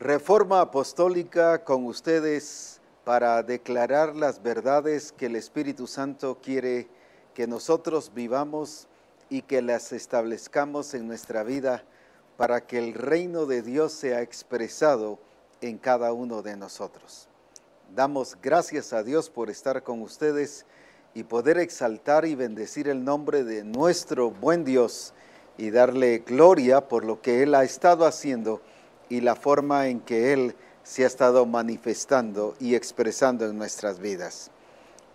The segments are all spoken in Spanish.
Reforma Apostólica con ustedes para declarar las verdades que el Espíritu Santo quiere que nosotros vivamos y que las establezcamos en nuestra vida para que el reino de Dios sea expresado en cada uno de nosotros. Damos gracias a Dios por estar con ustedes y poder exaltar y bendecir el nombre de nuestro buen Dios y darle gloria por lo que Él ha estado haciendo y la forma en que Él se ha estado manifestando y expresando en nuestras vidas.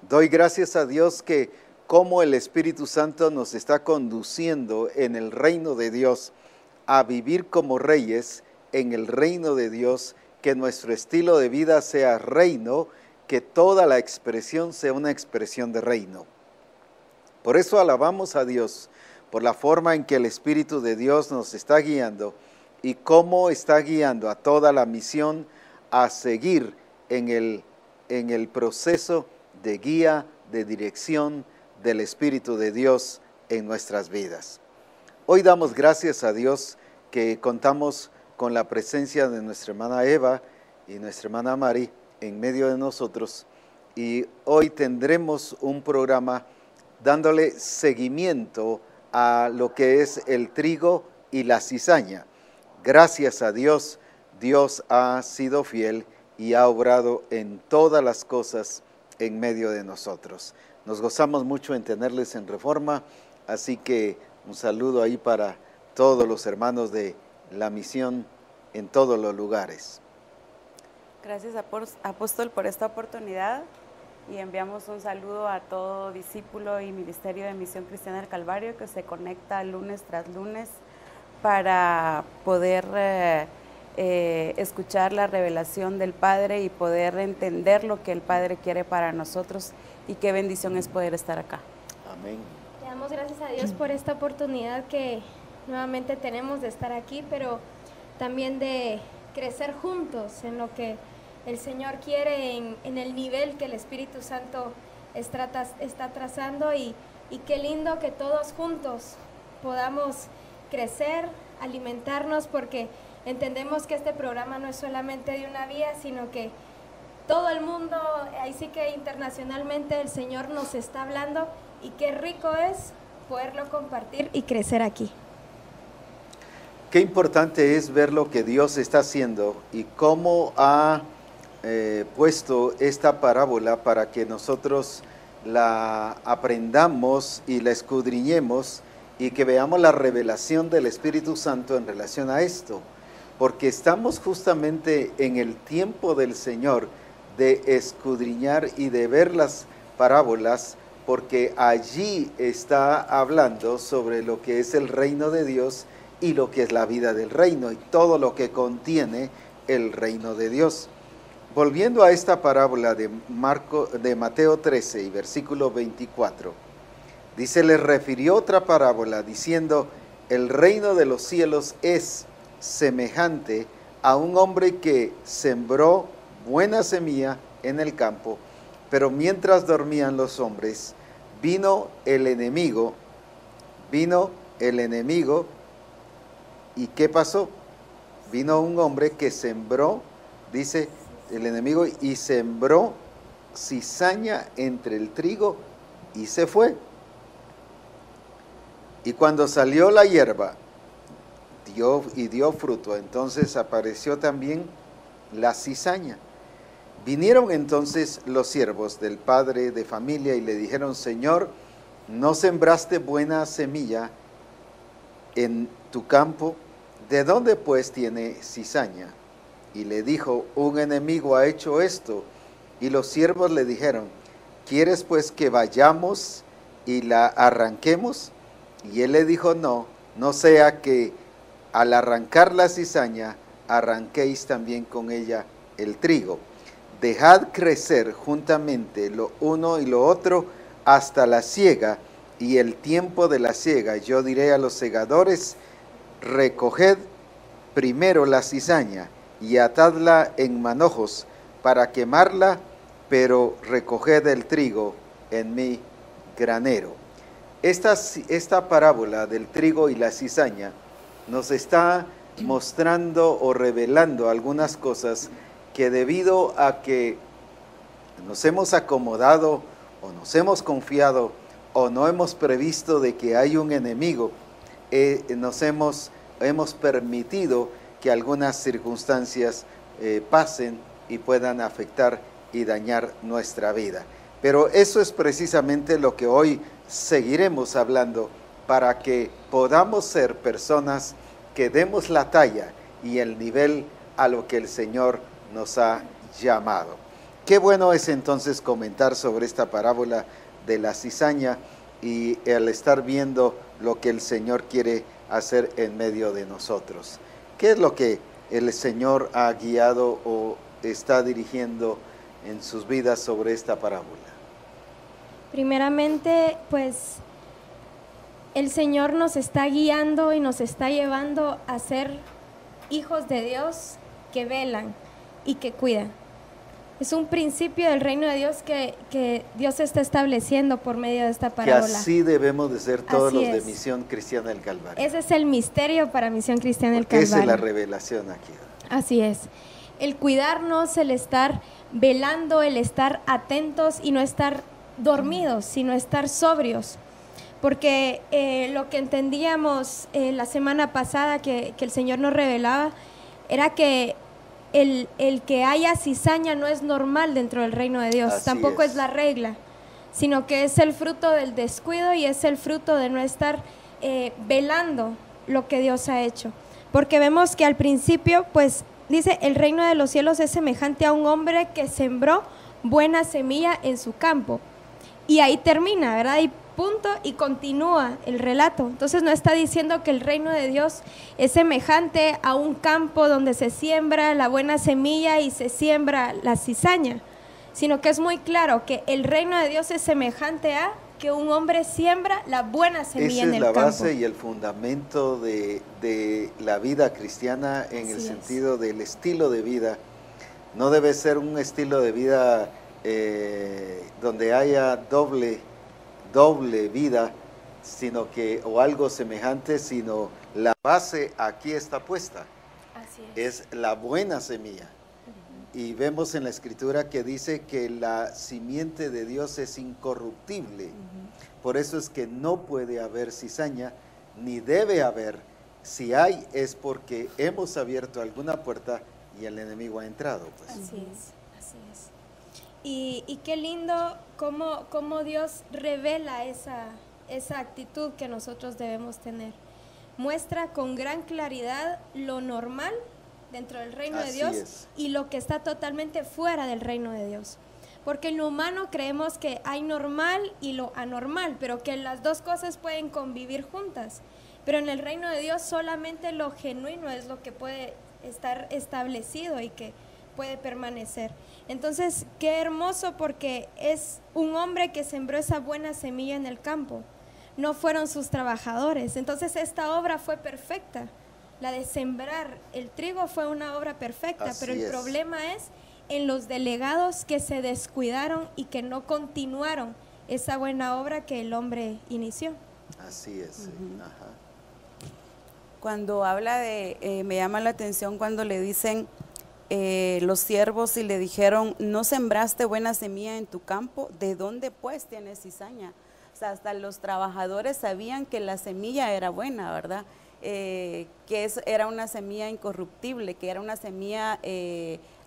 Doy gracias a Dios que como el Espíritu Santo nos está conduciendo en el reino de Dios a vivir como reyes en el reino de Dios, que nuestro estilo de vida sea reino, que toda la expresión sea una expresión de reino. Por eso alabamos a Dios por la forma en que el Espíritu de Dios nos está guiando y cómo está guiando a toda la misión a seguir en el proceso de guía, de dirección del Espíritu de Dios en nuestras vidas. Hoy damos gracias a Dios que contamos con la presencia de nuestra hermana Eva y nuestra hermana Mari en medio de nosotros, y hoy tendremos un programa dándole seguimiento a lo que es el trigo y la cizaña. Gracias a Dios, Dios ha sido fiel y ha obrado en todas las cosas en medio de nosotros. Nos gozamos mucho en tenerles en Reforma, así que un saludo ahí para todos los hermanos de la misión en todos los lugares. Gracias, apóstol, por esta oportunidad, y enviamos un saludo a todo discípulo y ministerio de Misión Cristiana del Calvario que se conecta lunes tras lunes para poder escuchar la revelación del Padre y poder entender lo que el Padre quiere para nosotros, y qué bendición es poder estar acá. Amén. Le damos gracias a Dios por esta oportunidad que nuevamente tenemos de estar aquí, pero también de crecer juntos en lo que el Señor quiere, en el nivel que el Espíritu Santo está trazando, y qué lindo que todos juntos podamos crecer, alimentarnos, porque entendemos que este programa no es solamente de una vía, sino que todo el mundo, ahí sí que internacionalmente el Señor nos está hablando, y qué rico es poderlo compartir y crecer aquí. Qué importante es ver lo que Dios está haciendo y cómo ha puesto esta parábola para que nosotros la aprendamos y la escudriñemos y que veamos la revelación del Espíritu Santo en relación a esto, porque estamos justamente en el tiempo del Señor de escudriñar y de ver las parábolas, porque allí está hablando sobre lo que es el reino de Dios y lo que es la vida del reino y todo lo que contiene el reino de Dios. Volviendo a esta parábola de Mateo 13 y versículo 24, dice: les refirió otra parábola diciendo: el reino de los cielos es semejante a un hombre que sembró buena semilla en el campo, pero mientras dormían los hombres, vino el enemigo, ¿y qué pasó? Vino un hombre que sembró, dice el enemigo, y sembró cizaña entre el trigo y se fue. Y cuando salió la hierba, dio fruto, entonces apareció también la cizaña. Vinieron entonces los siervos del padre de familia y le dijeron: Señor, ¿no sembraste buena semilla en tu campo? ¿De dónde pues tiene cizaña? Y le dijo: un enemigo ha hecho esto. Y los siervos le dijeron: ¿quieres pues que vayamos y la arranquemos? Y él le dijo: no sea que al arrancar la cizaña arranquéis también con ella el trigo. Dejad crecer juntamente lo uno y lo otro hasta la siega, y el tiempo de la siega yo diré a los segadores: recoged primero la cizaña y atadla en manojos para quemarla, pero recoged el trigo en mi granero. Esta parábola del trigo y la cizaña nos está mostrando o revelando algunas cosas que debido a que nos hemos acomodado o nos hemos confiado o no hemos previsto de que hay un enemigo, hemos permitido que algunas circunstancias pasen y puedan afectar y dañar nuestra vida. Pero eso es precisamente lo que hoy seguiremos hablando, para que podamos ser personas que demos la talla y el nivel a lo que el Señor nos ha llamado. Qué bueno es entonces comentar sobre esta parábola de la cizaña y al estar viendo lo que el Señor quiere hacer en medio de nosotros. ¿Qué es lo que el Señor ha guiado o está dirigiendo en sus vidas sobre esta parábola? Primeramente, pues el Señor nos está guiando y nos está llevando a ser hijos de Dios que velan y que cuidan. Es un principio del reino de Dios que Dios está estableciendo por medio de esta parábola. Que así debemos de ser todos Así los de es. Misión Cristiana del Calvario. Ese es el misterio para Misión Cristiana del Porque Calvario. esa es la revelación aquí. Así es. El cuidarnos, el estar velando, el estar atentos y no estar dormidos, sino estar sobrios. Porque lo que entendíamos la semana pasada que el Señor nos revelaba era que el que haya cizaña no es normal dentro del reino de Dios, Así tampoco es. es la regla, sino que es el fruto del descuido y es el fruto de no estar velando lo que Dios ha hecho. Porque vemos que al principio, pues, dice, el reino de los cielos es semejante a un hombre que sembró buena semilla en su campo. Y ahí termina, ¿verdad? Y punto, y continúa el relato. Entonces no está diciendo que el reino de Dios es semejante a un campo donde se siembra la buena semilla y se siembra la cizaña, sino que es muy claro que el reino de Dios es semejante a que un hombre siembra la buena semilla en el campo. Esa es la base y el fundamento de la vida cristiana en el sentido del estilo de vida. No debe ser un estilo de vida donde haya doble vida, sino que, o algo semejante, sino la base aquí está puesta. Así es la buena semilla. Y vemos en la Escritura que dice que la simiente de Dios es incorruptible. Por eso es que no puede haber cizaña, ni debe haber. Si hay, es porque hemos abierto alguna puerta y el enemigo ha entrado. Pues. Así es, así es. Y qué lindo cómo Dios revela esa actitud que nosotros debemos tener. Muestra con gran claridad lo normal dentro del reino de Dios y lo que está totalmente fuera del reino de Dios. Porque en lo humano creemos que hay normal y lo anormal, pero que las dos cosas pueden convivir juntas. Pero en el reino de Dios solamente lo genuino es lo que puede estar establecido y que puede permanecer. Entonces, qué hermoso, porque es un hombre que sembró esa buena semilla en el campo. No fueron sus trabajadores. Entonces, esta obra fue perfecta. La de sembrar el trigo fue una obra perfecta, pero el problema es en los delegados que se descuidaron y que no continuaron esa buena obra que el hombre inició. Así es. Ajá. Cuando habla de, me llama la atención cuando le dicen los siervos y le dijeron, no sembraste buena semilla en tu campo, ¿de dónde pues tienes cizaña? O sea, hasta los trabajadores sabían que la semilla era buena, ¿verdad? Que era una semilla incorruptible, que era una semilla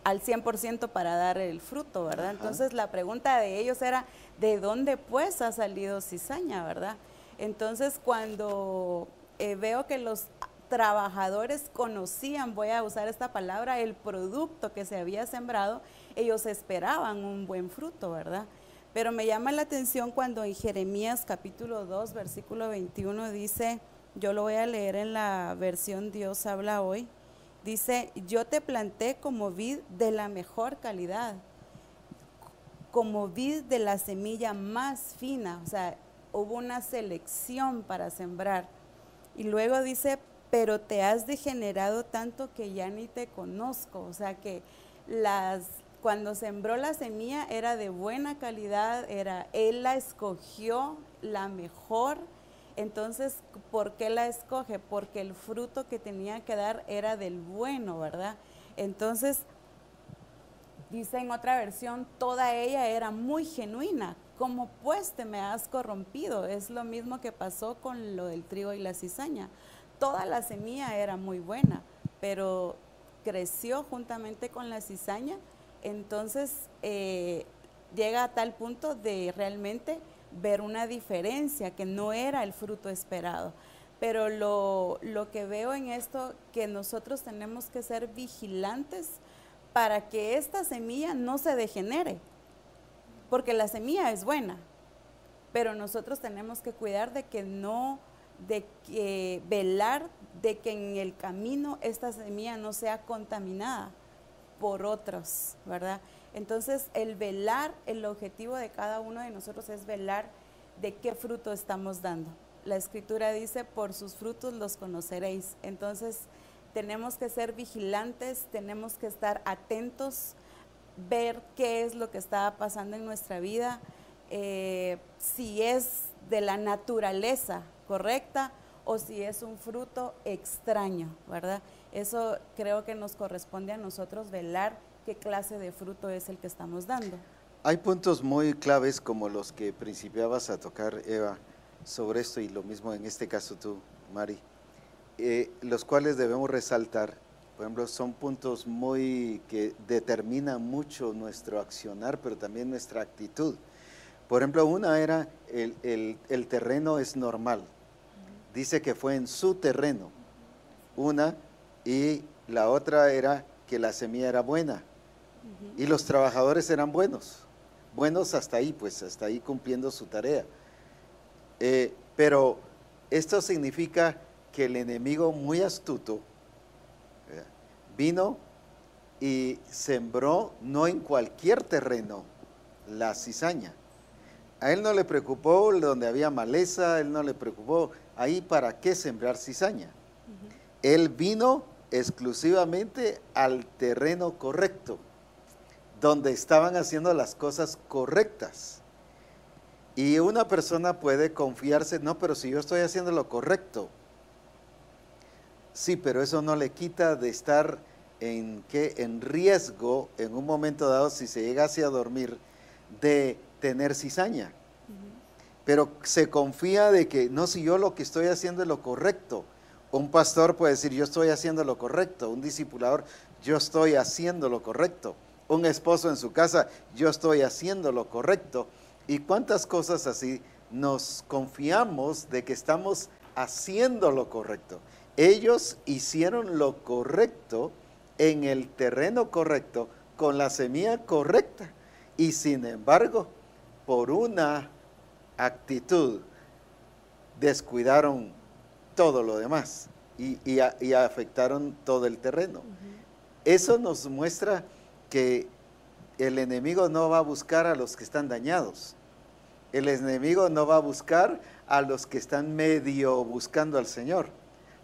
al 100% para dar el fruto, ¿verdad? Ajá. Entonces la pregunta de ellos era, ¿de dónde pues ha salido cizaña, verdad? Entonces cuando veo que los trabajadores conocían, voy a usar esta palabra, el producto que se había sembrado, ellos esperaban un buen fruto, ¿verdad? Pero me llama la atención cuando en Jeremías capítulo 2, versículo 21 dice, yo lo voy a leer en la versión Dios habla hoy, dice, yo te planté como vid de la mejor calidad, como vid de la semilla más fina, o sea, hubo una selección para sembrar. Y luego dice, pero te has degenerado tanto que ya ni te conozco, o sea que cuando sembró la semilla era de buena calidad, él la escogió la mejor, Entonces, ¿por qué la escoge? Porque el fruto que tenía que dar era del bueno, ¿verdad? Entonces, dice en otra versión, toda ella era muy genuina. ¿Cómo pues te me has corrompido? Es lo mismo que pasó con lo del trigo y la cizaña. Toda la semilla era muy buena, pero creció juntamente con la cizaña, entonces llega a tal punto de realmente ver una diferencia, que no era el fruto esperado. Pero lo que veo en esto, que nosotros tenemos que ser vigilantes para que esta semilla no se degenere, porque la semilla es buena, pero nosotros tenemos que cuidar de que no, de que velar de que en el camino esta semilla no sea contaminada por otros, ¿verdad? Entonces, el velar, el objetivo de cada uno de nosotros es velar de qué fruto estamos dando. La Escritura dice, por sus frutos los conoceréis. Entonces, tenemos que ser vigilantes, tenemos que estar atentos, ver qué es lo que está pasando en nuestra vida, si es de la naturaleza correcta o si es un fruto extraño, ¿verdad? Eso creo que nos corresponde a nosotros velar qué clase de fruto es el que estamos dando. Hay puntos muy claves como los que principiabas a tocar, Eva, sobre esto, y lo mismo en este caso tú, Mari, los cuales debemos resaltar. Por ejemplo, son puntos que determinan mucho nuestro accionar, pero también nuestra actitud. Por ejemplo, una era el terreno es normal. Dice que fue en su terreno, una, y la otra era que la semilla era buena. Y los trabajadores eran buenos hasta ahí, pues hasta ahí cumpliendo su tarea. Pero esto significa que el enemigo muy astuto vino y sembró no en cualquier terreno la cizaña. A él no le preocupó donde había maleza, a él no le preocupó ahí para qué sembrar cizaña. Él vino exclusivamente al terreno correcto, donde estaban haciendo las cosas correctas. Y una persona puede confiarse, no, pero si yo estoy haciendo lo correcto. Sí, pero eso no le quita de estar en riesgo en un momento dado, si se llegase a dormir, de tener cizaña. Pero se confía de que, no, si yo lo que estoy haciendo es lo correcto. Un pastor puede decir, yo estoy haciendo lo correcto. Un discipulador, yo estoy haciendo lo correcto. Un esposo en su casa, yo estoy haciendo lo correcto. Y cuántas cosas así nos confiamos de que estamos haciendo lo correcto. Ellos hicieron lo correcto en el terreno correcto, con la semilla correcta. Y sin embargo, por una actitud, descuidaron todo lo demás y afectaron todo el terreno. Eso nos muestra que el enemigo no va a buscar a los que están dañados. El enemigo no va a buscar a los que están medio buscando al Señor.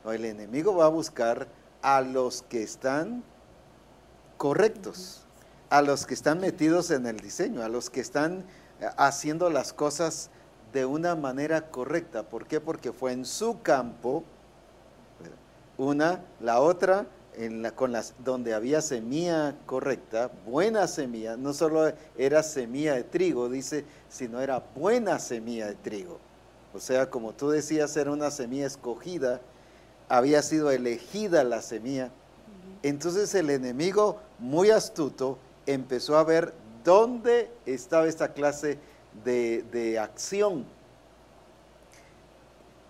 No, el enemigo va a buscar a los que están correctos, a los que están metidos en el diseño, a los que están haciendo las cosas de una manera correcta. ¿Por qué? Porque fue en su campo, la otra, donde había semilla correcta, buena semilla, no solo era semilla de trigo, dice, sino era buena semilla de trigo. O sea, como tú decías, era una semilla escogida, había sido elegida la semilla. Entonces el enemigo, muy astuto, empezó a ver dónde estaba esta clase de acción.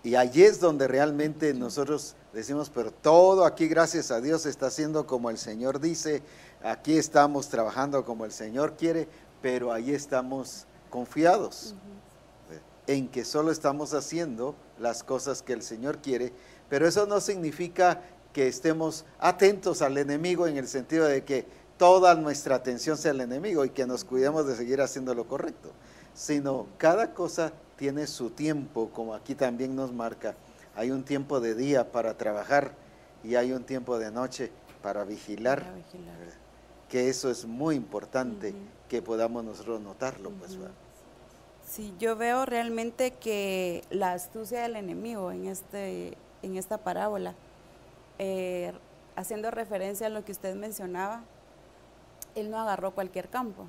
Y allí es donde realmente nosotros decimos, pero todo aquí, gracias a Dios, está haciendo como el Señor dice, aquí estamos trabajando como el Señor quiere, pero ahí estamos confiados en que solo estamos haciendo las cosas que el Señor quiere, pero eso no significa que estemos atentos al enemigo en el sentido de que toda nuestra atención sea el enemigo y que nos cuidemos de seguir haciendo lo correcto, sino cada cosa tiene su tiempo, como aquí también nos marca. Hay un tiempo de día para trabajar y hay un tiempo de noche para vigilar. Que eso es muy importante que podamos nosotros notarlo. Pues, Sí, yo veo realmente que la astucia del enemigo en esta parábola, haciendo referencia a lo que usted mencionaba, él no agarró cualquier campo.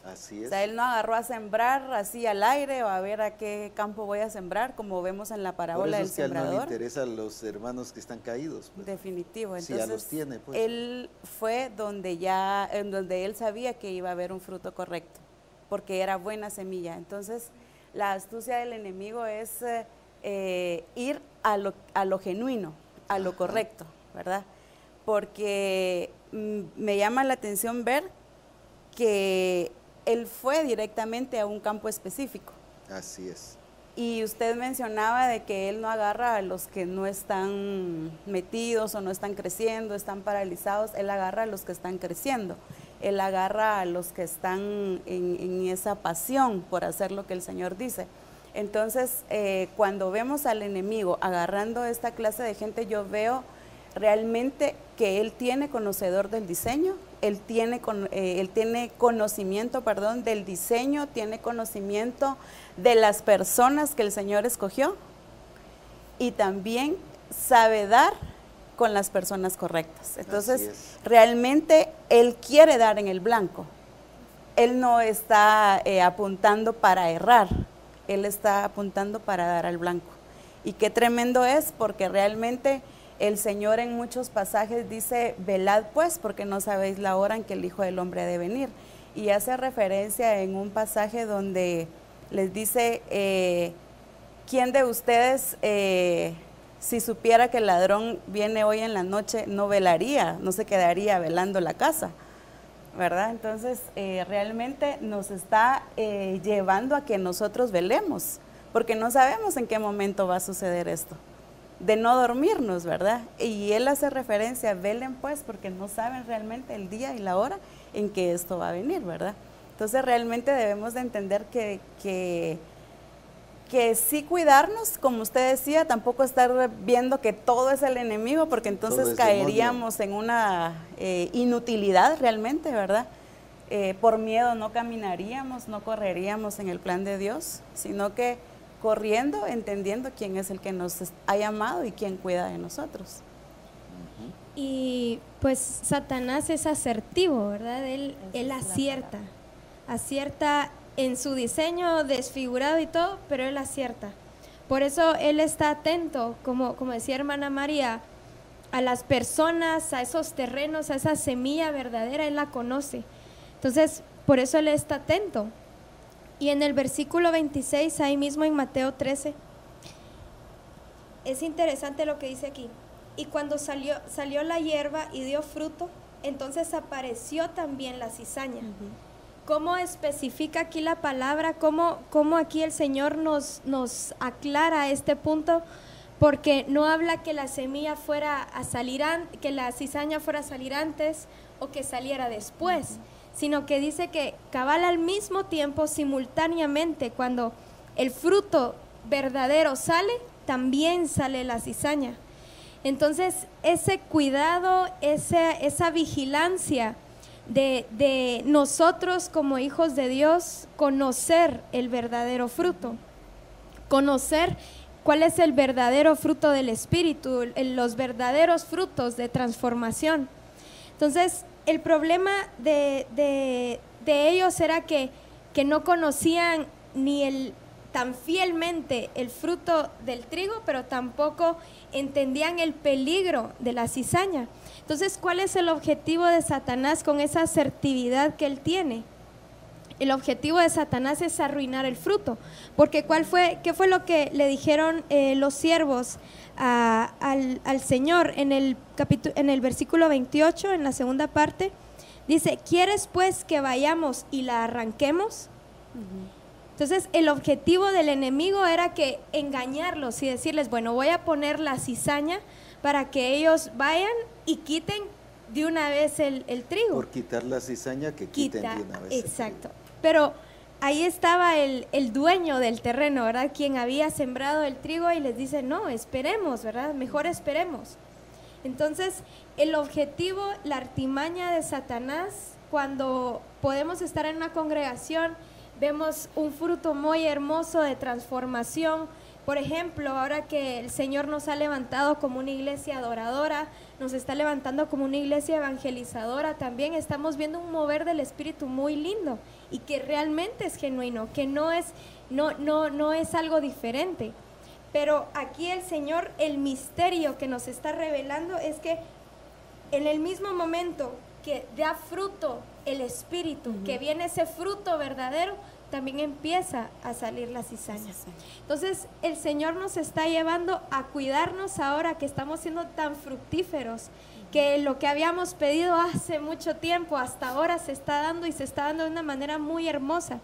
Así es. O sea, él no agarró a sembrar así al aire o a ver a qué campo voy a sembrar, como vemos en la parábola del sembrador. Por eso es que a él no le interesan los hermanos que están caídos. Pues. Definitivo. Entonces, sí, ya los tiene, pues. Él fue en donde él sabía que iba a haber un fruto correcto, porque era buena semilla. Entonces, la astucia del enemigo es ir a lo genuino, a lo correcto, ¿verdad? Porque me llama la atención ver que él fue directamente a un campo específico. Así es. Y usted mencionaba de que él no agarra a los que no están metidos o no están creciendo, están paralizados, él agarra a los que están creciendo, él agarra a los que están en esa pasión por hacer lo que el Señor dice. Entonces, cuando vemos al enemigo agarrando esta clase de gente, yo veo realmente que él tiene conocedor del diseño, él tiene conocimiento, del diseño, tiene conocimiento de las personas que el Señor escogió y también sabe dar con las personas correctas. Entonces, realmente él quiere dar en el blanco. Él no está apuntando para errar, él está apuntando para dar al blanco. Y qué tremendo es, porque realmente el Señor en muchos pasajes dice, velad pues, porque no sabéis la hora en que el Hijo del Hombre ha de venir. Y hace referencia en un pasaje donde les dice, ¿quién de ustedes, si supiera que el ladrón viene hoy en la noche, no velaría, no se quedaría velando la casa? ¿Verdad? Entonces, realmente nos está llevando a que nosotros velemos, porque no sabemos en qué momento va a suceder esto, de no dormirnos, ¿verdad? Y él hace referencia, velen pues, porque no saben realmente el día y la hora en que esto va a venir, ¿verdad? Entonces, realmente debemos de entender que sí cuidarnos, como usted decía, tampoco estar viendo que todo es el enemigo, porque entonces caeríamos en una inutilidad realmente, ¿verdad? Por miedo no caminaríamos, no correríamos en el plan de Dios, sino que corriendo, entendiendo quién es el que nos ha llamado y quién cuida de nosotros. Y pues Satanás es asertivo, ¿verdad? Él acierta en su diseño desfigurado y todo, pero él acierta. Por eso él está atento, como decía hermana María, a las personas, a esos terrenos, a esa semilla verdadera, él la conoce. Entonces, por eso él está atento. Y en el versículo 26, ahí mismo en Mateo 13, es interesante lo que dice aquí. Y cuando salió la hierba y dio fruto, entonces apareció también la cizaña. ¿Cómo especifica aquí la palabra? ¿Cómo aquí el Señor nos aclara este punto? Porque no habla que la semilla fuera a salir que la cizaña fuera a salir antes o que saliera después, sino que dice que cabal al mismo tiempo, simultáneamente, cuando el fruto verdadero sale, también sale la cizaña. Entonces, ese cuidado, esa vigilancia de nosotros como hijos de Dios, conocer el verdadero fruto, conocer cuál es el verdadero fruto del Espíritu, los verdaderos frutos de transformación. Entonces, el problema de ellos era que no conocían ni tan fielmente el fruto del trigo, pero tampoco entendían el peligro de la cizaña. Entonces, ¿cuál es el objetivo de Satanás con esa asertividad que él tiene? El objetivo de Satanás es arruinar el fruto, porque ¿qué fue lo que le dijeron los siervos al Señor en el versículo 28, en la segunda parte? Dice, ¿quieres pues que vayamos y la arranquemos? Entonces, el objetivo del enemigo era que engañarlos y decirles, bueno, voy a poner la cizaña para que ellos vayan y quiten de una vez el trigo. Por quitar la cizaña, que quiten de una vez. Exacto. Pero ahí estaba el dueño del terreno, ¿verdad? Quien había sembrado el trigo y les dice, no, esperemos, ¿verdad? Mejor esperemos. Entonces, el objetivo, la artimaña de Satanás, cuando podemos estar en una congregación vemos un fruto muy hermoso de transformación. Por ejemplo, ahora que el Señor nos ha levantado como una iglesia adoradora, nos está levantando como una iglesia evangelizadora, también estamos viendo un mover del Espíritu muy lindo y que realmente es genuino, que no es algo diferente. Pero aquí el Señor, el misterio que nos está revelando es que en el mismo momento que da fruto el Espíritu, que viene ese fruto verdadero, también empieza a salir la cizaña. Entonces el Señor nos está llevando a cuidarnos ahora que estamos siendo tan fructíferos, que lo que habíamos pedido hace mucho tiempo hasta ahora se está dando, y se está dando de una manera muy hermosa.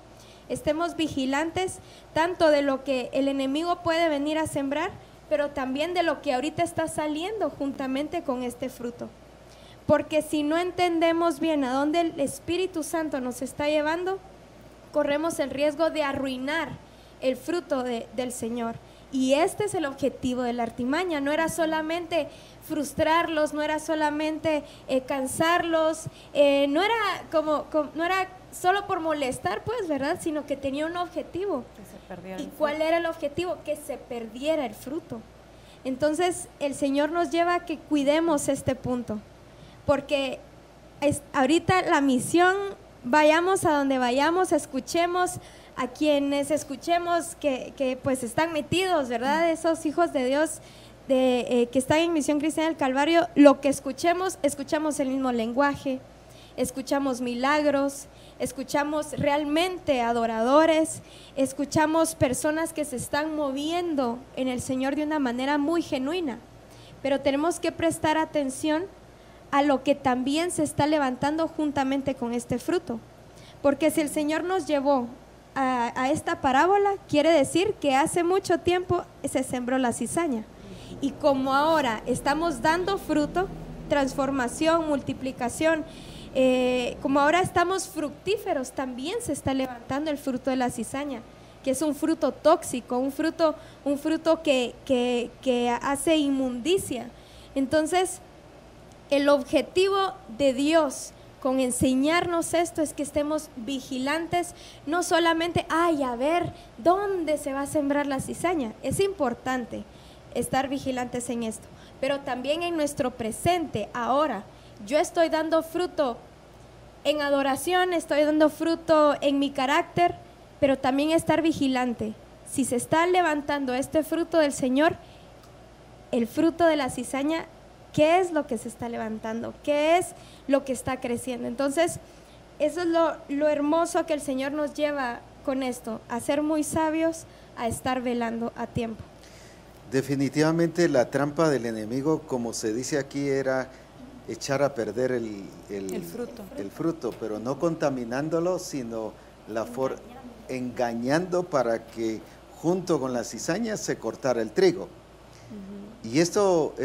Estemos vigilantes tanto de lo que el enemigo puede venir a sembrar, pero también de lo que ahorita está saliendo juntamente con este fruto. Porque si no entendemos bien a dónde el Espíritu Santo nos está llevando, corremos el riesgo de arruinar el fruto del Señor. Y este es el objetivo de la artimaña. No era solamente frustrarlos, no era solamente cansarlos, no era solo por molestar, pues, ¿verdad? Sino que tenía un objetivo. Que se perdiera. ¿Y cuál era el objetivo? Que se perdiera el fruto. Entonces el Señor nos lleva a que cuidemos este punto, porque ahorita la misión, vayamos a donde vayamos, escuchemos a quienes escuchemos que pues están metidos, ¿verdad? Esos hijos de Dios que están en Misión Cristiana del Calvario, lo que escuchemos el mismo lenguaje, escuchamos milagros, escuchamos realmente adoradores, escuchamos personas que se están moviendo en el Señor de una manera muy genuina, pero tenemos que prestar atención a lo que también se está levantando juntamente con este fruto, porque si el Señor nos llevó a esta parábola, quiere decir que hace mucho tiempo se sembró la cizaña, y como ahora estamos dando fruto, transformación, multiplicación, como ahora estamos fructíferos, también se está levantando el fruto de la cizaña, que es un fruto tóxico, un fruto que hace inmundicia. Entonces el objetivo de Dios con enseñarnos esto es que estemos vigilantes, no solamente, a ver, ¿dónde se va a sembrar la cizaña? Es importante estar vigilantes en esto, pero también en nuestro presente, ahora. Yo estoy dando fruto en adoración, estoy dando fruto en mi carácter, pero también estar vigilante. Si se está levantando este fruto del Señor, el fruto de la cizaña, ¿qué es lo que se está levantando? ¿Qué es lo que está creciendo? Entonces, eso es lo hermoso que el Señor nos lleva con esto, a ser muy sabios, a estar velando a tiempo. Definitivamente la trampa del enemigo, como se dice aquí, era echar a perder el fruto, pero no contaminándolo, sino engañando para que junto con la cizaña se cortara el trigo. Y esto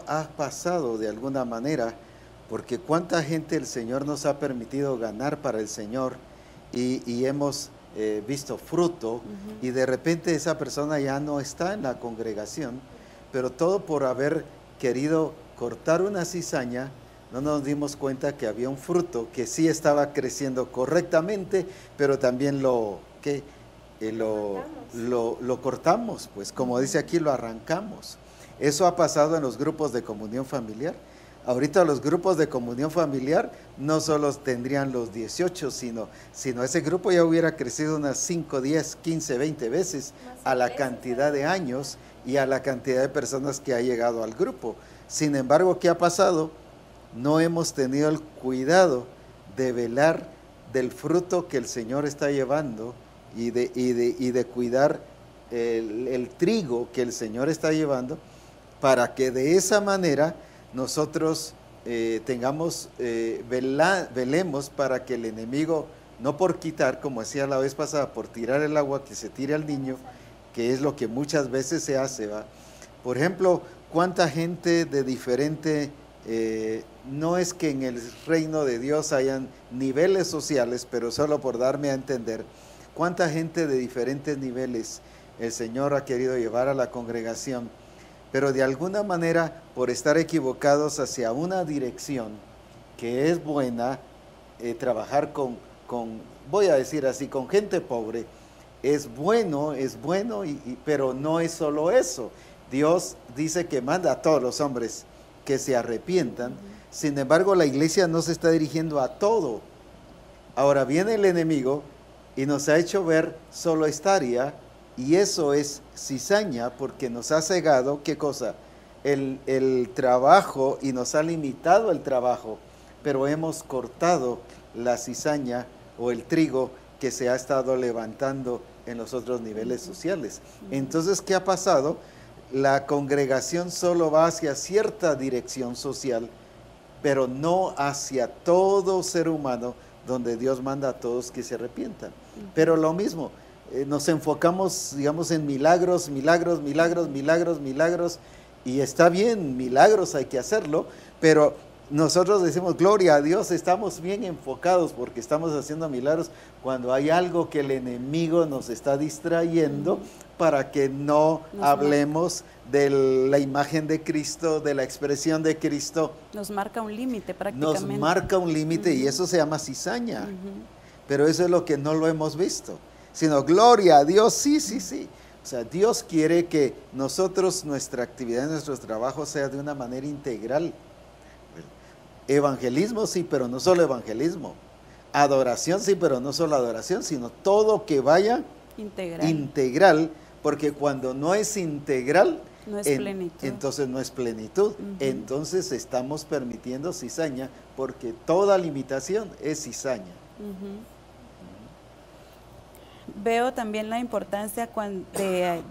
ha pasado de alguna manera, porque cuánta gente el Señor nos ha permitido ganar para el Señor y hemos visto fruto, y de repente esa persona ya no está en la congregación, pero todo por haber querido cortar una cizaña. No nos dimos cuenta que había un fruto que sí estaba creciendo correctamente, pero también lo cortamos, pues como dice aquí, lo arrancamos. Eso ha pasado en los grupos de comunión familiar. Ahorita los grupos de comunión familiar no solo tendrían los 18, sino ese grupo ya hubiera crecido unas 5, 10, 15, 20 veces a la cantidad de años y a la cantidad de personas que ha llegado al grupo. Sin embargo, ¿qué ha pasado? No hemos tenido el cuidado de velar del fruto que el Señor está llevando y de cuidar el trigo que el Señor está llevando, para que de esa manera nosotros velemos para que el enemigo, no por quitar, como decía la vez pasada, por tirar el agua, que se tire al niño, que es lo que muchas veces se hace, ¿va? Por ejemplo, cuánta gente de diferente, no es que en el reino de Dios hayan niveles sociales, pero solo por darme a entender, cuánta gente de diferentes niveles el Señor ha querido llevar a la congregación, pero de alguna manera, por estar equivocados hacia una dirección que es buena, trabajar voy a decir así, con gente pobre, es bueno, pero no es solo eso. Dios dice que manda a todos los hombres que se arrepientan. Sin embargo, la iglesia no se está dirigiendo a todo. Ahora viene el enemigo y nos ha hecho ver solo esta área, y eso es cizaña, porque nos ha cegado, ¿qué cosa? El trabajo, y nos ha limitado el trabajo, pero hemos cortado la cizaña o el trigo que se ha estado levantando en los otros niveles sociales. Entonces, ¿qué ha pasado? La congregación solo va hacia cierta dirección social, pero no hacia todo ser humano, donde Dios manda a todos que se arrepientan. Pero lo mismo, nos enfocamos, digamos, en milagros, y está bien, milagros hay que hacerlo, pero nosotros decimos, gloria a Dios, estamos bien enfocados porque estamos haciendo milagros, cuando hay algo que el enemigo nos está distrayendo para que no hablemos de la imagen de Cristo, de la expresión de Cristo. Nos marca un límite prácticamente. Nos marca un límite, y eso se llama cizaña. Pero eso es lo que no lo hemos visto. Sino, gloria a Dios, sí. O sea, Dios quiere que nosotros, nuestra actividad, nuestro trabajo sea de una manera integral. Evangelismo sí, pero no solo evangelismo. Adoración sí, pero no solo adoración, sino todo que vaya integral, porque cuando no es integral, no es plenitud. Entonces no es plenitud. Entonces estamos permitiendo cizaña, porque toda limitación es cizaña. Veo también la importancia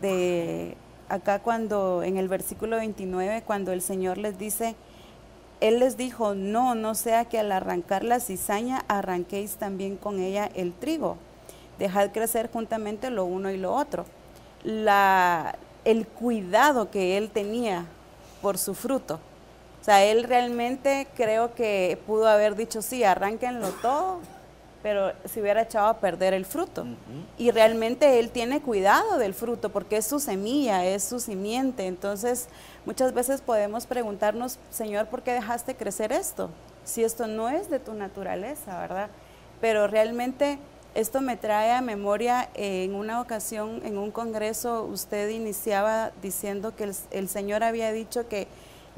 de acá, cuando en el versículo 29, cuando el Señor les dice, Él les dijo, no sea que al arrancar la cizaña arranquéis también con ella el trigo. Dejad crecer juntamente lo uno y lo otro. El cuidado que Él tenía por su fruto. O sea, Él realmente creo que pudo haber dicho, sí, arránquenlo todo, pero se hubiera echado a perder el fruto. Y realmente Él tiene cuidado del fruto porque es su semilla, es su simiente. Entonces, muchas veces podemos preguntarnos, Señor, ¿por qué dejaste crecer esto? Si esto no es de tu naturaleza, ¿verdad? Pero realmente esto me trae a memoria, en una ocasión, en un congreso, usted iniciaba diciendo que el Señor había dicho que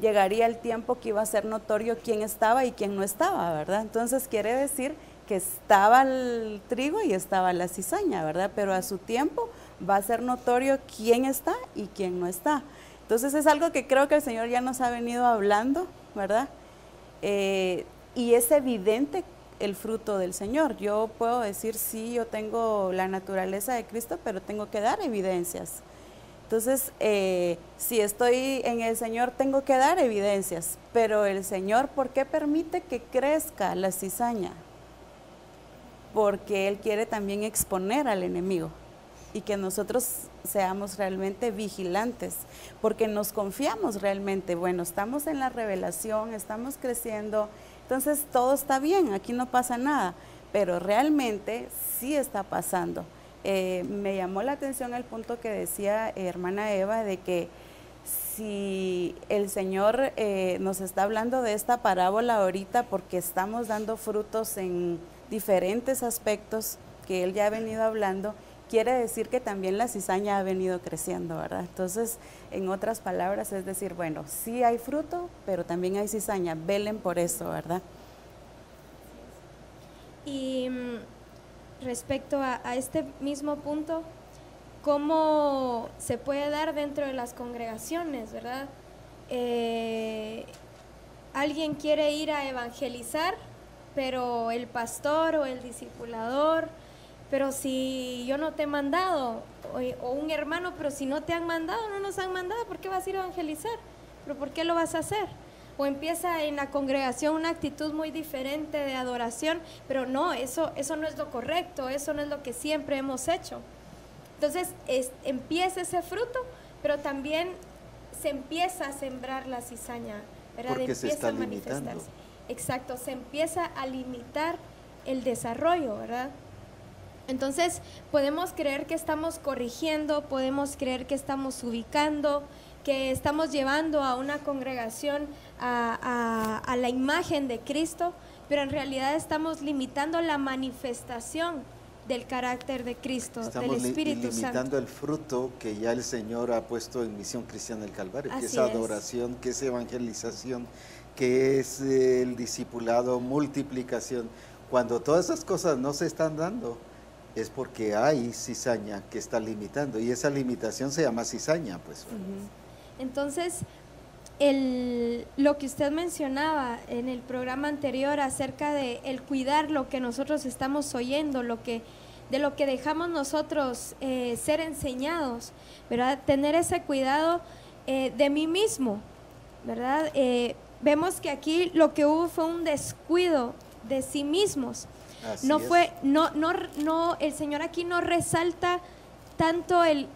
llegaría el tiempo que iba a ser notorio quién estaba y quién no estaba, ¿verdad? Entonces quiere decir que estaba el trigo y estaba la cizaña, ¿verdad? Pero a su tiempo va a ser notorio quién está y quién no está. Entonces es algo que creo que el Señor ya nos ha venido hablando, ¿verdad? Y es evidente el fruto del Señor. Yo puedo decir, sí, yo tengo la naturaleza de Cristo, pero tengo que dar evidencias. Entonces, si estoy en el Señor, tengo que dar evidencias, pero el Señor, ¿por qué permite que crezca la cizaña? Porque Él quiere también exponer al enemigo y que nosotros seamos realmente vigilantes, porque nos confiamos realmente, bueno, estamos en la revelación, estamos creciendo, entonces todo está bien, aquí no pasa nada, pero realmente sí está pasando. Me llamó la atención el punto que decía hermana Eva, de que si el Señor nos está hablando de esta parábola ahorita porque estamos dando frutos en diferentes aspectos que Él ya ha venido hablando, quiere decir que también la cizaña ha venido creciendo, ¿verdad? Entonces, en otras palabras, es decir, bueno, sí hay fruto, pero también hay cizaña, velen por eso, ¿verdad? Y respecto a este mismo punto, ¿cómo se puede dar dentro de las congregaciones, verdad? Alguien quiere ir a evangelizar, pero el pastor o el discipulador, pero si yo no te he mandado, o un hermano, pero si no te han mandado, no nos han mandado, ¿por qué vas a ir a evangelizar? ¿Pero por qué lo vas a hacer? O empieza en la congregación una actitud muy diferente de adoración, pero no, eso no es lo correcto, eso no es lo que siempre hemos hecho. Entonces empieza ese fruto, pero también se empieza a sembrar la cizaña, ¿verdad? Porque empieza se está a manifestarse. limitando. Exacto, se empieza a limitar el desarrollo, ¿verdad? Entonces podemos creer que estamos corrigiendo, podemos creer que estamos ubicando, que estamos llevando a una congregación a la imagen de Cristo, pero en realidad estamos limitando la manifestación del carácter de Cristo, Estamos del Espíritu limitando Santo. el fruto que ya el Señor ha puesto en Misión Cristiana del Calvario, que es Así es. adoración, que es evangelización, que es el discipulado, multiplicación. Cuando todas esas cosas no se están dando, es porque hay cizaña que está limitando, y esa limitación se llama cizaña, pues. Entonces, lo que usted mencionaba en el programa anterior acerca de el cuidar lo que nosotros estamos oyendo, de lo que dejamos nosotros ser enseñados, ¿verdad? Tener ese cuidado de mí mismo, ¿verdad? Vemos que aquí lo que hubo fue un descuido de sí mismos. Así No es. fue, el Señor aquí no resalta tanto el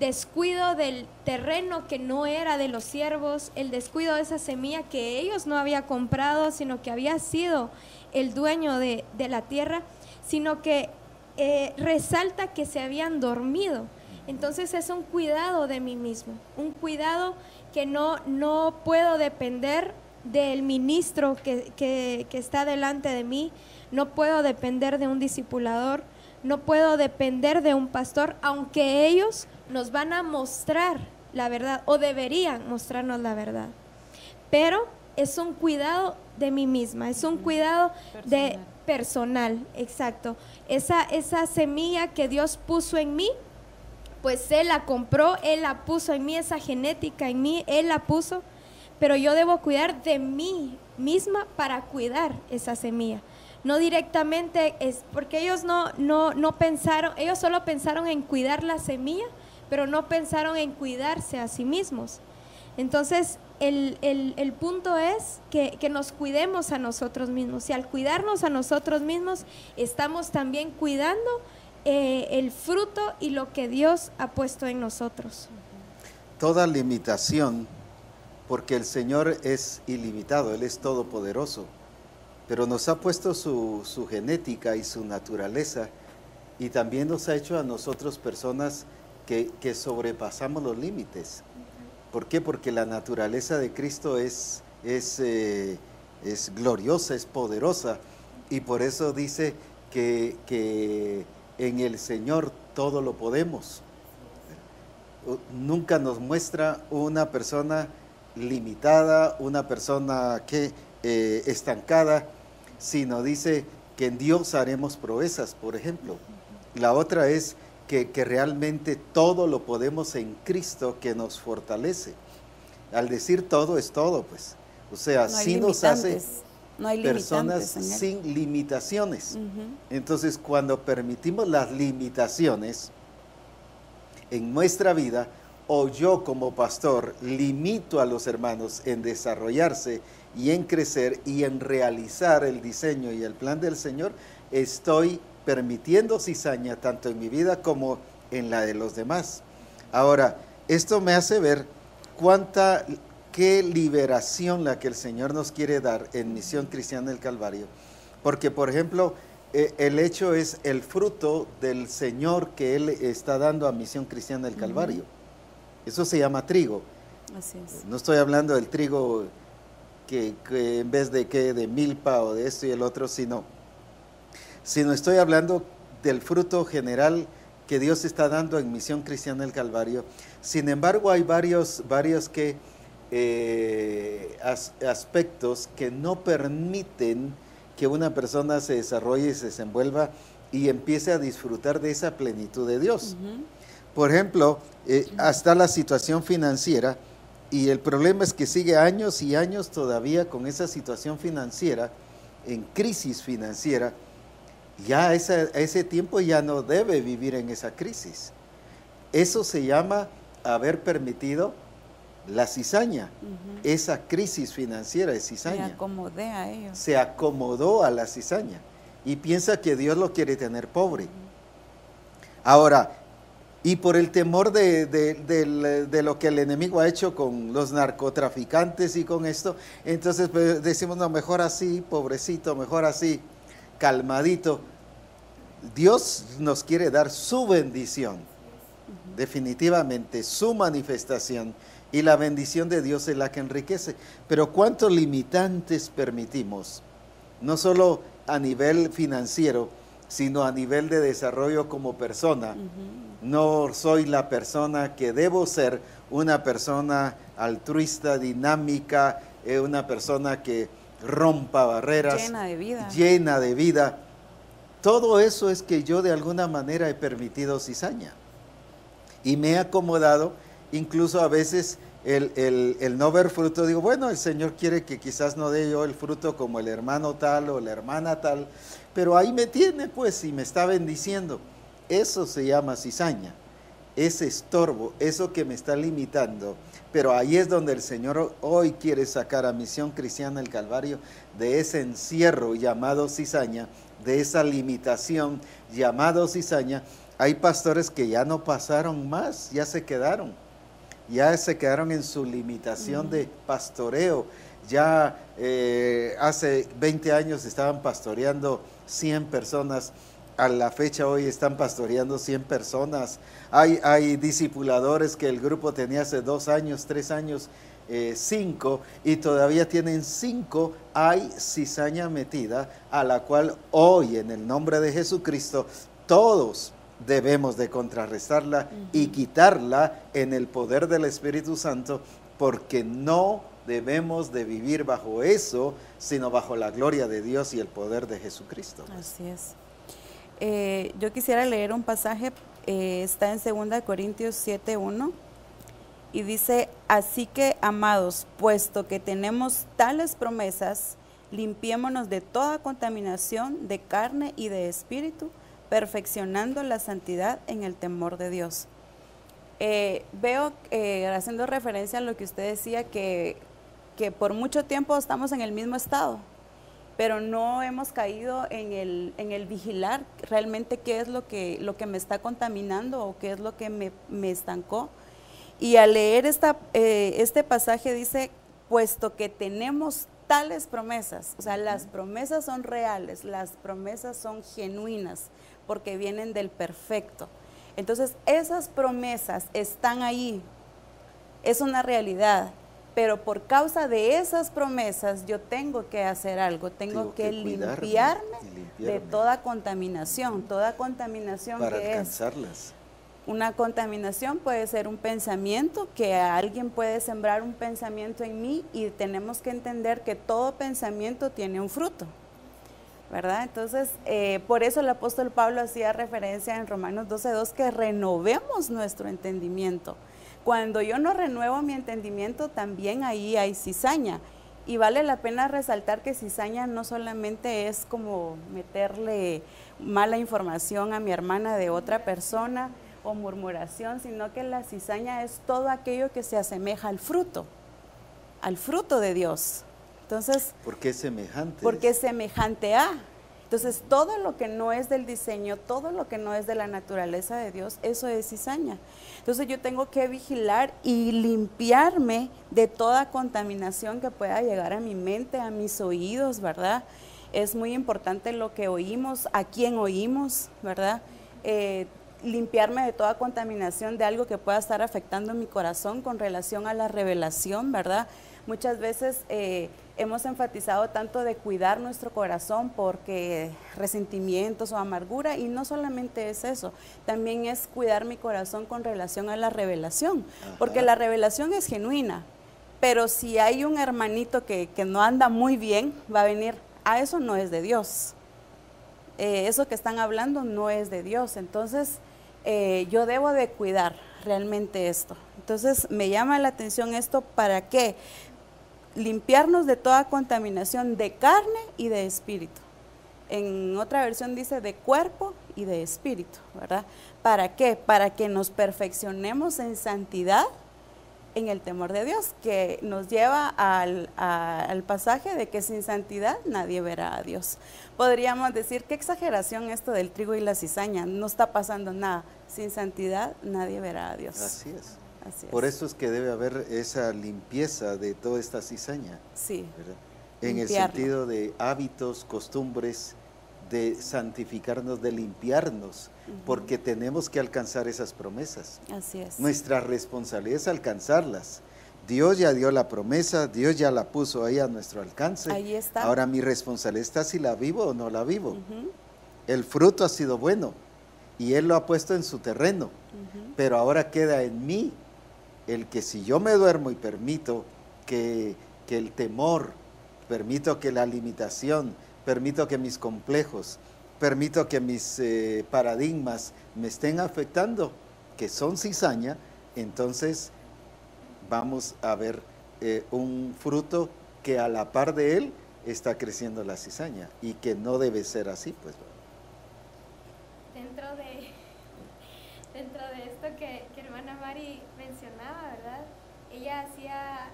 descuido del terreno que no era de los siervos, el descuido de esa semilla que ellos no habían comprado, sino que había sido el dueño de la tierra, sino que resalta que se habían dormido. Entonces es un cuidado de mí mismo, un cuidado que no puedo depender del ministro que está delante de mí, no puedo depender de un discipulador, no puedo depender de un pastor, aunque ellos nos van a mostrar la verdad o deberían mostrarnos la verdad. Pero es un cuidado de mí misma, es un cuidado de personal, exacto. Esa semilla que Dios puso en mí, pues Él la compró, Él la puso en mí, esa genética en mí, Él la puso, pero yo debo cuidar de mí misma para cuidar esa semilla. No directamente, es porque ellos no pensaron, ellos solo pensaron en cuidar la semilla, pero no pensaron en cuidarse a sí mismos. Entonces, el punto es que nos cuidemos a nosotros mismos, y al cuidarnos a nosotros mismos, estamos también cuidando el fruto y lo que Dios ha puesto en nosotros. Toda limitación, porque el Señor es ilimitado, Él es todopoderoso, pero nos ha puesto su genética y su naturaleza, y también nos ha hecho a nosotros personas que sobrepasamos los límites. ¿Por qué? Porque la naturaleza de Cristo es gloriosa, es poderosa, y por eso dice que en el Señor todo lo podemos. Nunca nos muestra una persona limitada, una persona estancada, sino dice que en Dios haremos proezas, por ejemplo. La otra es que realmente todo lo podemos en Cristo que nos fortalece. Al decir todo es todo, pues. O sea, sí nos hace personas sin limitaciones. Entonces, cuando permitimos las limitaciones en nuestra vida, o yo como pastor limito a los hermanos en desarrollarse y en crecer y en realizar el diseño y el plan del Señor, estoy permitiendo cizaña tanto en mi vida como en la de los demás. Ahora, esto me hace ver qué liberación la que el Señor nos quiere dar en Misión Cristiana del Calvario, porque por ejemplo, el hecho es el fruto del Señor que Él está dando a Misión Cristiana del Calvario. Eso se llama trigo. Así es. No estoy hablando del trigo que en vez de milpa o de esto y el otro, sino estoy hablando del fruto general que Dios está dando en Misión Cristiana del Calvario. Sin embargo, hay varios aspectos que no permiten que una persona se desarrolle y se desenvuelva y empiece a disfrutar de esa plenitud de Dios. Por ejemplo, hasta la situación financiera, y el problema es que sigue años y años todavía con esa situación financiera, en crisis financiera. Ya a ese tiempo ya no debe vivir en esa crisis. Eso se llama haber permitido la cizaña. Esa crisis financiera es cizaña. Me acomodé a ellos. Se acomodó a la cizaña y piensa que Dios lo quiere tener pobre. Ahora, y por el temor de lo que el enemigo ha hecho con los narcotraficantes y con esto, entonces pues, decimos, no, mejor así, pobrecito, mejor así, calmadito. Dios nos quiere dar su bendición, definitivamente su manifestación, y la bendición de Dios es la que enriquece. Pero ¿cuántos limitantes permitimos no solo a nivel financiero, sino a nivel de desarrollo como persona. No soy la persona que debo ser, una persona altruista, dinámica, una persona que rompa barreras. Llena de vida. Llena de vida. Todo eso es que yo de alguna manera he permitido cizaña. Y me he acomodado, incluso a veces el no ver fruto, digo, bueno, el Señor quiere que quizás no dé yo el fruto como el hermano tal o la hermana tal, pero ahí me tiene pues y me está bendiciendo. Eso se llama cizaña, ese estorbo, eso que me está limitando. Pero ahí es donde el Señor hoy quiere sacar a Misión Cristiana del Calvario de ese encierro llamado cizaña, de esa limitación llamado cizaña. Hay pastores que ya no pasaron más, ya se quedaron en su limitación de pastoreo. Ya hace 20 años estaban pastoreando 100 personas, a la fecha hoy están pastoreando 100 personas. Hay discipuladores que el grupo tenía hace 2 años, 3 años, 5, y todavía tienen 5. Hay cizaña metida, a la cual hoy en el nombre de Jesucristo todos debemos de contrarrestarla y quitarla en el poder del Espíritu Santo, porque no debemos de vivir bajo eso, sino bajo la gloria de Dios y el poder de Jesucristo. Así es. Yo quisiera leer un pasaje, está en 2 Corintios 7:1, y dice: así que, amados, puesto que tenemos tales promesas, limpiémonos de toda contaminación de carne y de espíritu, perfeccionando la santidad en el temor de Dios. Veo, haciendo referencia a lo que usted decía, que por mucho tiempo estamos en el mismo estado, pero no hemos caído en el vigilar realmente qué es lo que me está contaminando o qué es lo que me estancó. Y al leer este pasaje dice, puesto que tenemos tales promesas, o sea, las promesas son reales, las promesas son genuinas, porque vienen del perfecto. Entonces, esas promesas están ahí, es una realidad, pero por causa de esas promesas yo tengo que hacer algo, tengo que limpiarme de toda contaminación para que alcanzarlas. Es una contaminación, puede ser un pensamiento, que alguien puede sembrar un pensamiento en mí, y tenemos que entender que todo pensamiento tiene un fruto, ¿verdad? Entonces, por eso el apóstol Pablo hacía referencia en Romanos 12:2 que renovemos nuestro entendimiento. Cuando yo no renuevo mi entendimiento, también ahí hay cizaña. Y vale la pena resaltar que cizaña no solamente es como meterle mala información a mi hermana de otra persona o murmuración, sino que la cizaña es todo aquello que se asemeja al fruto de Dios. Entonces, ¿por qué semejante? Porque es semejante a. Entonces, todo lo que no es del diseño, todo lo que no es de la naturaleza de Dios, eso es cizaña. Entonces, yo tengo que vigilar y limpiarme de toda contaminación que pueda llegar a mi mente, a mis oídos, ¿verdad? Es muy importante lo que oímos, a quién oímos, ¿verdad? Limpiarme de toda contaminación de algo que pueda estar afectando mi corazón con relación a la revelación, ¿verdad? Muchas veces hemos enfatizado tanto de cuidar nuestro corazón porque resentimientos o amargura, y no solamente es eso, también es cuidar mi corazón con relación a la revelación. Ajá. Porque la revelación es genuina, pero si hay un hermanito que no anda muy bien, va a venir, eso no es de Dios, eso que están hablando no es de Dios. Entonces yo debo de cuidar realmente esto. Entonces me llama la atención esto, ¿para qué? Limpiarnos de toda contaminación de carne y de espíritu. En otra versión dice de cuerpo y de espíritu, ¿verdad? ¿Para qué? Para que nos perfeccionemos en santidad en el temor de Dios, que nos lleva al pasaje de que sin santidad nadie verá a Dios. Podríamos decir, qué exageración esto del trigo y la cizaña, no está pasando nada. Sin santidad nadie verá a Dios. Así es. Así es. Por eso es que debe haber esa limpieza de toda esta cizaña. Sí. ¿Verdad? En el sentido de hábitos, costumbres, de santificarnos, de limpiarnos, porque tenemos que alcanzar esas promesas. Así es. Nuestra responsabilidad es alcanzarlas. Dios ya dio la promesa, Dios ya la puso ahí a nuestro alcance. Ahí está. Ahora mi responsabilidad está si la vivo o no la vivo. El fruto ha sido bueno y Él lo ha puesto en su terreno, pero ahora queda en mí el que si yo me duermo y permito que el temor, permito que la limitación, permito que mis complejos, permito que mis paradigmas me estén afectando, que son cizaña, entonces vamos a ver un fruto que a la par de él está creciendo la cizaña y que no debe ser así, pues. Dentro de esto que hermana Mari mencionaba, ¿verdad? Ella hacía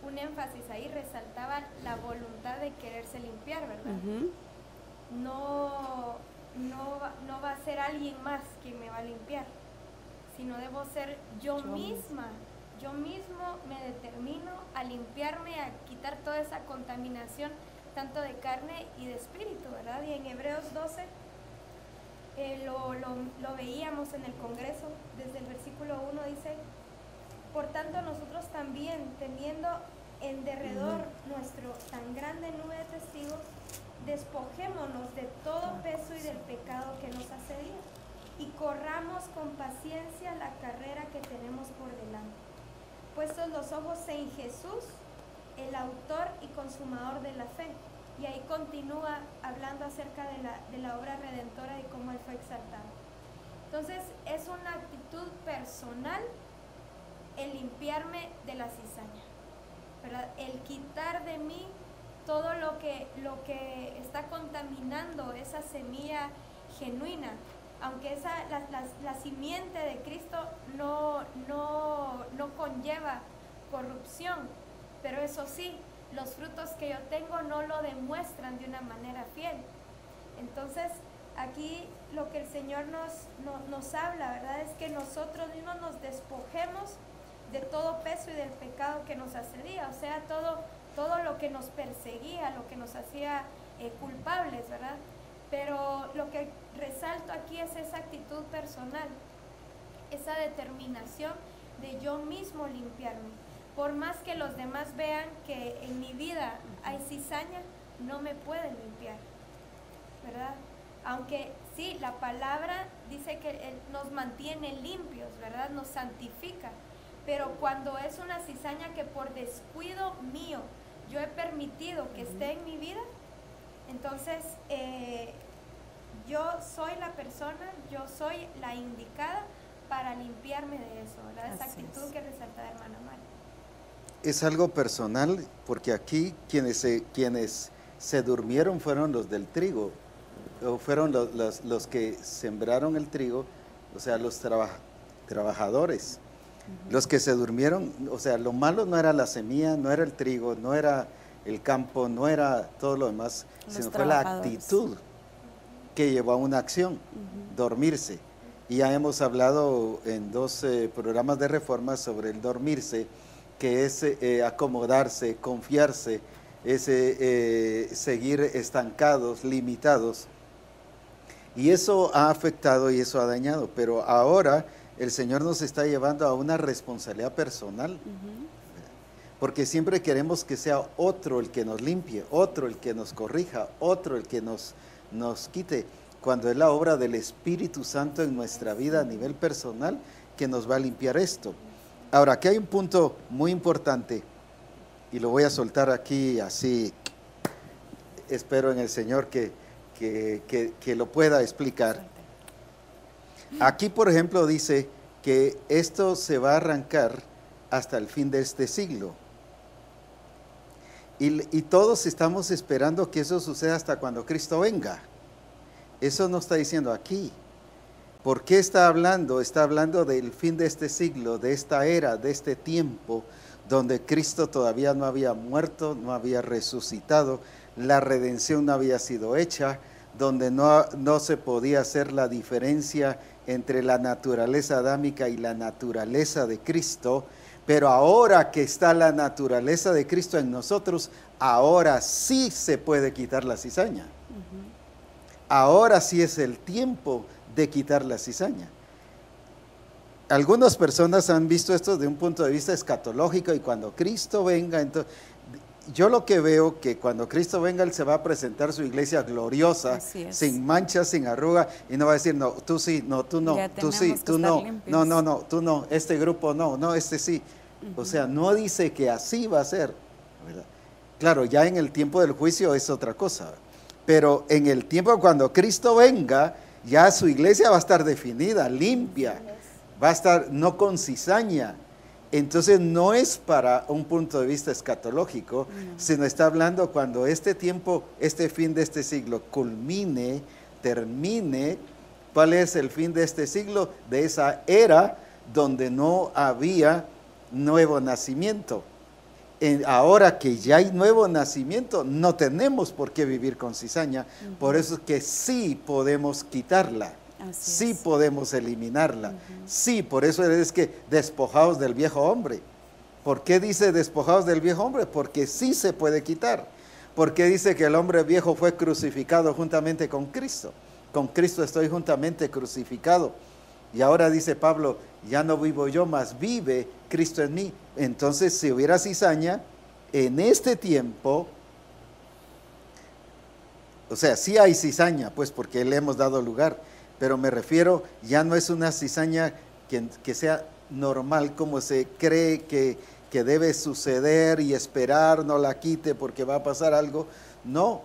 un énfasis ahí, resaltaba la voluntad de quererse limpiar, ¿verdad? No va a ser alguien más quien me va a limpiar, sino debo ser yo misma. Yo mismo me determino a limpiarme, a quitar toda esa contaminación, tanto de carne y de espíritu, ¿verdad? Y en Hebreos 12 lo veíamos en el Congreso, desde el versículo 1 dice: por tanto nosotros también, teniendo en derredor nuestro tan grande nube de testigos, despojémonos de todo peso y del pecado que nos asedia, y corramos con paciencia la carrera que tenemos por delante, puestos los ojos en Jesús, el autor y consumador de la fe. Y ahí continúa hablando acerca de la obra redentora y cómo Él fue exaltado. Entonces es una actitud personal el limpiarme de la cizaña, ¿verdad? El quitar de mí todo lo que está contaminando esa semilla genuina, aunque la simiente de Cristo no conlleva corrupción, pero eso sí, los frutos que yo tengo no lo demuestran de una manera fiel. Entonces, aquí lo que el Señor nos habla, ¿verdad? Es que nosotros mismos nos despojemos de todo peso y del pecado que nos asedía, o sea, todo lo que nos perseguía, lo que nos hacía culpables, ¿verdad? Pero lo que resalto aquí es esa actitud personal, esa determinación de yo mismo limpiarme. Por más que los demás vean que en mi vida hay cizaña, no me pueden limpiar, ¿verdad? Aunque sí, la palabra dice que Él nos mantiene limpios, ¿verdad? Nos santifica. Pero cuando es una cizaña que por descuido mío yo he permitido que esté en mi vida, entonces yo soy la persona, yo soy la indicada para limpiarme de eso, ¿verdad? Esa actitud que resalta la hermana Mari. Es algo personal, porque aquí quienes se durmieron fueron los del trigo, o fueron los que sembraron el trigo, o sea, los trabajadores. Los que se durmieron, o sea, lo malo no era la semilla, no era el trigo, no era el campo, no era todo lo demás, sino fue la actitud que llevó a una acción, dormirse. Y ya hemos hablado en 2 programas de reforma sobre el dormirse, que es acomodarse, confiarse, es seguir estancados, limitados. Y eso ha afectado y eso ha dañado, pero ahora el Señor nos está llevando a una responsabilidad personal, porque siempre queremos que sea otro el que nos limpie, otro el que nos corrija, otro el que nos quite, cuando es la obra del Espíritu Santo en nuestra vida a nivel personal que nos va a limpiar esto. Ahora, aquí hay un punto muy importante, y lo voy a soltar aquí así, espero en el Señor que lo pueda explicar. Aquí, por ejemplo, dice que esto se va a arrancar hasta el fin de este siglo. Y todos estamos esperando que eso suceda hasta cuando Cristo venga. Eso no está diciendo aquí. ¿Por qué está hablando? Está hablando del fin de este siglo, de esta era, de este tiempo, donde Cristo todavía no había muerto, no había resucitado, la redención no había sido hecha, donde no se podía hacer la diferencia entre la naturaleza adámica y la naturaleza de Cristo, pero ahora que está la naturaleza de Cristo en nosotros, ahora sí se puede quitar la cizaña. Ahora sí es el tiempo de quitar la cizaña. algunas personas han visto esto de un punto de vista escatológico y cuando Cristo venga, entonces, yo lo que veo que cuando Cristo venga, Él se va a presentar su iglesia gloriosa, sin mancha, sin arruga, y no va a decir, no, tú sí, no, tú no, tú sí, tú no, no, tú no, este grupo no, este sí. O sea, no dice que así va a ser, ¿verdad? Claro, ya en el tiempo del juicio es otra cosa, pero en el tiempo cuando Cristo venga, ya su iglesia va a estar definida, limpia, va a estar no con cizaña. Entonces no es para un punto de vista escatológico, sino está hablando cuando este tiempo, este fin de este siglo culmine, termine. ¿Cuál es el fin de este siglo? De esa era donde no había nuevo nacimiento. Ahora que ya hay nuevo nacimiento, no tenemos por qué vivir con cizaña, por eso es que sí podemos quitarla. Sí podemos eliminarla. Sí, por eso es que despojaos del viejo hombre. ¿Por qué dice despojaos del viejo hombre? Porque sí se puede quitar. Porque dice que el hombre viejo fue crucificado juntamente con Cristo. Con Cristo estoy juntamente crucificado. Y ahora dice Pablo, ya no vivo yo, mas vive Cristo en mí. Entonces, si hubiera cizaña, en este tiempo, o sea, sí hay cizaña, pues porque le hemos dado lugar. Pero me refiero, ya no es una cizaña que sea normal como se cree que debe suceder y esperar, no la quite porque va a pasar algo. No,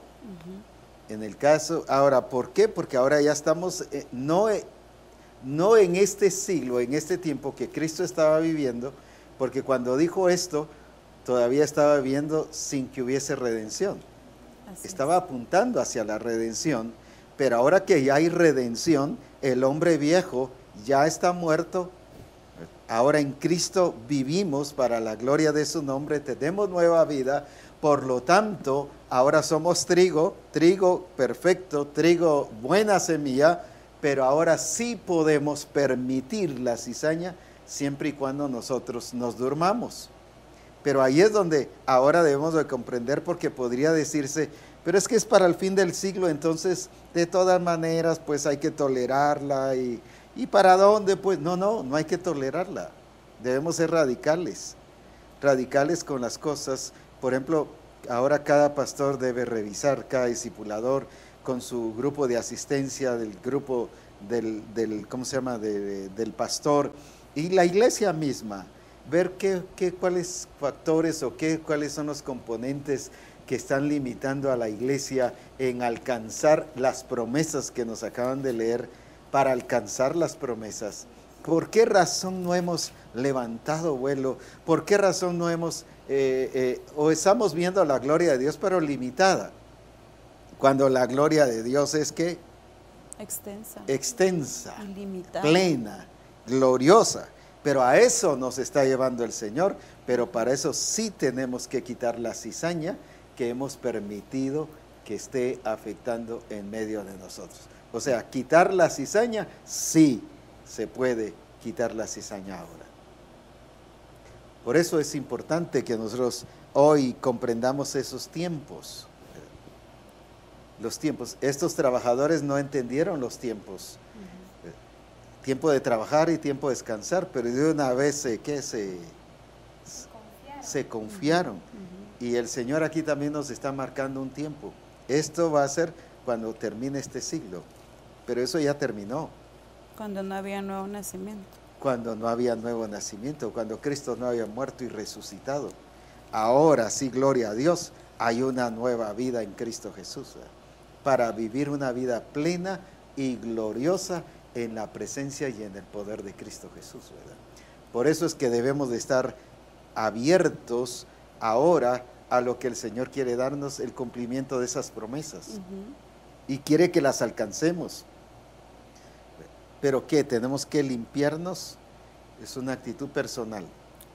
en el caso, ahora, ¿por qué? Porque ahora ya estamos, no en este siglo, en este tiempo que Cristo estaba viviendo, porque cuando dijo esto, todavía estaba viviendo sin que hubiese redención. Estaba apuntando hacia la redención. Pero ahora que ya hay redención, el hombre viejo ya está muerto. Ahora en Cristo vivimos para la gloria de su nombre, tenemos nueva vida. Por lo tanto, ahora somos trigo perfecto, trigo buena semilla, pero ahora sí podemos permitir la cizaña siempre y cuando nosotros nos durmamos. Pero ahí es donde ahora debemos de comprender, porque podría decirse, pero es que es para el fin del siglo, entonces de todas maneras pues hay que tolerarla y ¿para dónde? Pues no hay que tolerarla, debemos ser radicales con las cosas. Por ejemplo, ahora cada pastor debe revisar, cada discipulador con su grupo de asistencia, del grupo del ¿cómo se llama? Del pastor y la iglesia misma, ver cuáles factores o cuáles son los componentes que están limitando a la iglesia en alcanzar las promesas que nos acaban de leer. Para alcanzar las promesas, ¿por qué razón no hemos levantado vuelo? ¿Por qué razón no hemos, o estamos viendo la gloria de Dios pero limitada? Cuando la gloria de Dios es ¿qué? Extensa, ilimitada, plena, gloriosa. Pero a eso nos está llevando el Señor, pero para eso sí tenemos que quitar la cizaña que hemos permitido que esté afectando en medio de nosotros. O sea, quitar la cizaña, sí se puede quitar la cizaña ahora. Por eso es importante que nosotros hoy comprendamos esos tiempos. Los tiempos. Estos trabajadores no entendieron los tiempos. Tiempo de trabajar y tiempo de descansar, pero de una vez se confiaron. Y el Señor aquí también nos está marcando un tiempo. Esto va a ser cuando termine este siglo, pero eso ya terminó. Cuando no había nuevo nacimiento. Cuando no había nuevo nacimiento, cuando Cristo no había muerto y resucitado. Ahora sí, gloria a Dios, hay una nueva vida en Cristo Jesús, ¿verdad? Para vivir una vida plena y gloriosa en la presencia y en el poder de Cristo Jesús, ¿verdad? Por eso es que debemos de estar abiertos ahora a lo que el Señor quiere darnos, el cumplimiento de esas promesas. Y quiere que las alcancemos. ¿Pero qué? ¿Tenemos que limpiarnos? Es una actitud personal.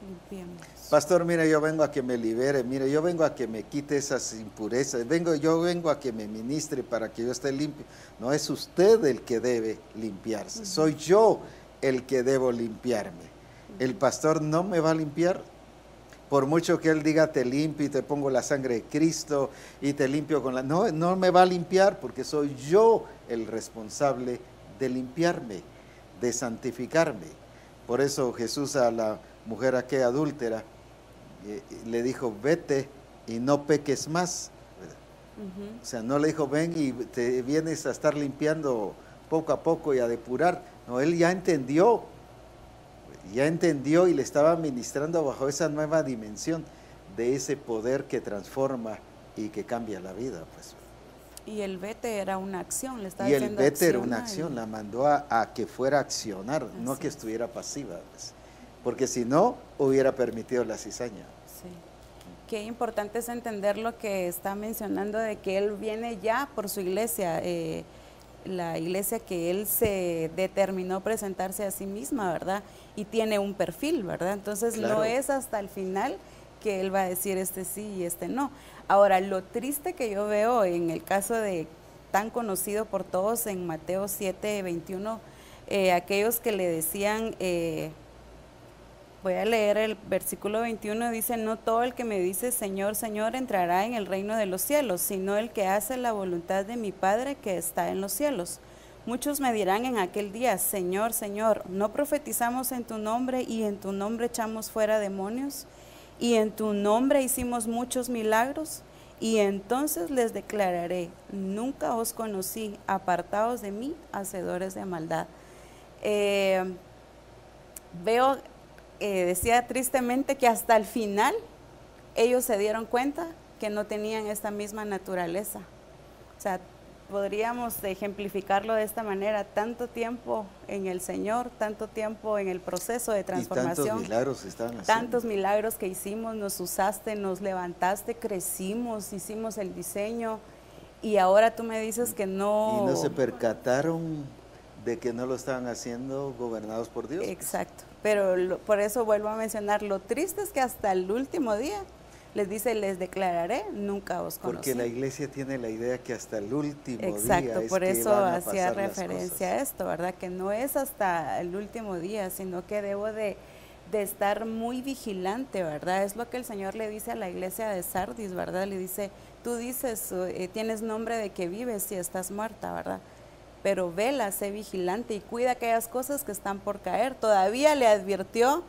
Limpiemos. Pastor, mire, yo vengo a que me libere, mire, yo vengo a que me quite esas impurezas, yo vengo a que me ministre para que yo esté limpio. No es usted el que debe limpiarse, soy yo el que debo limpiarme. El pastor no me va a limpiar. Por mucho que él diga te limpio y te pongo la sangre de Cristo y te limpio con la... No me va a limpiar porque soy yo el responsable de limpiarme, de santificarme. Por eso Jesús a la mujer aquella adúltera le dijo, vete y no peques más. O sea, no le dijo, ven y te vienes a estar limpiando poco a poco y a depurar. No, él ya entendió y le estaba ministrando bajo esa nueva dimensión de ese poder que transforma y que cambia la vida, pues. Y el vete era una acción, le estaba Y el diciendo vete era una acciona acción, la mandó a que fuera a accionar, no a que estuviera pasiva, pues. Porque si no, hubiera permitido la cizaña. Sí. Qué importante es entender lo que está mencionando de que Él viene ya por su iglesia, la iglesia que Él se determinó presentarse a sí misma, ¿verdad? Y tiene un perfil, ¿verdad? Entonces Claro. no es hasta el final que Él va a decir este sí y este no. Ahora, lo triste que yo veo en el caso de tan conocido por todos en Mateo 7:21, aquellos que le decían... voy a leer el versículo 21, dice, no todo el que me dice Señor, Señor entrará en el reino de los cielos, sino el que hace la voluntad de mi Padre que está en los cielos. Muchos me dirán en aquel día, Señor, Señor, ¿no profetizamos en tu nombre y en tu nombre echamos fuera demonios? ¿Y en tu nombre hicimos muchos milagros? Y entonces les declararé, nunca os conocí, apartados de mí, hacedores de maldad. Veo... decía tristemente que hasta el final ellos se dieron cuenta que no tenían esta misma naturaleza. O sea, podríamos ejemplificarlo de esta manera, tanto tiempo en el Señor, tanto tiempo en el proceso de transformación. Y tantos milagros estaban haciendo. Tantos milagros que hicimos, nos usaste, nos levantaste, crecimos, hicimos el diseño y ahora tú me dices que no... Y no se percataron de que no lo estaban haciendo gobernados por Dios. Exacto, pero por eso vuelvo a mencionar, lo triste es que hasta el último día les dice, les declararé, nunca os conocí. Porque la iglesia tiene la idea que hasta el último Exacto, día es por que eso van a hacía pasar las referencia a cosas. esto, ¿verdad? Que no es hasta el último día, sino que debo de estar muy vigilante, ¿verdad? Es lo que el Señor le dice a la iglesia de Sardis, ¿verdad? Le dice, tú dices, tienes nombre de que vives y estás muerta, ¿verdad? Pero vela, sé vigilante y cuida aquellas cosas que están por caer. Todavía le advirtió,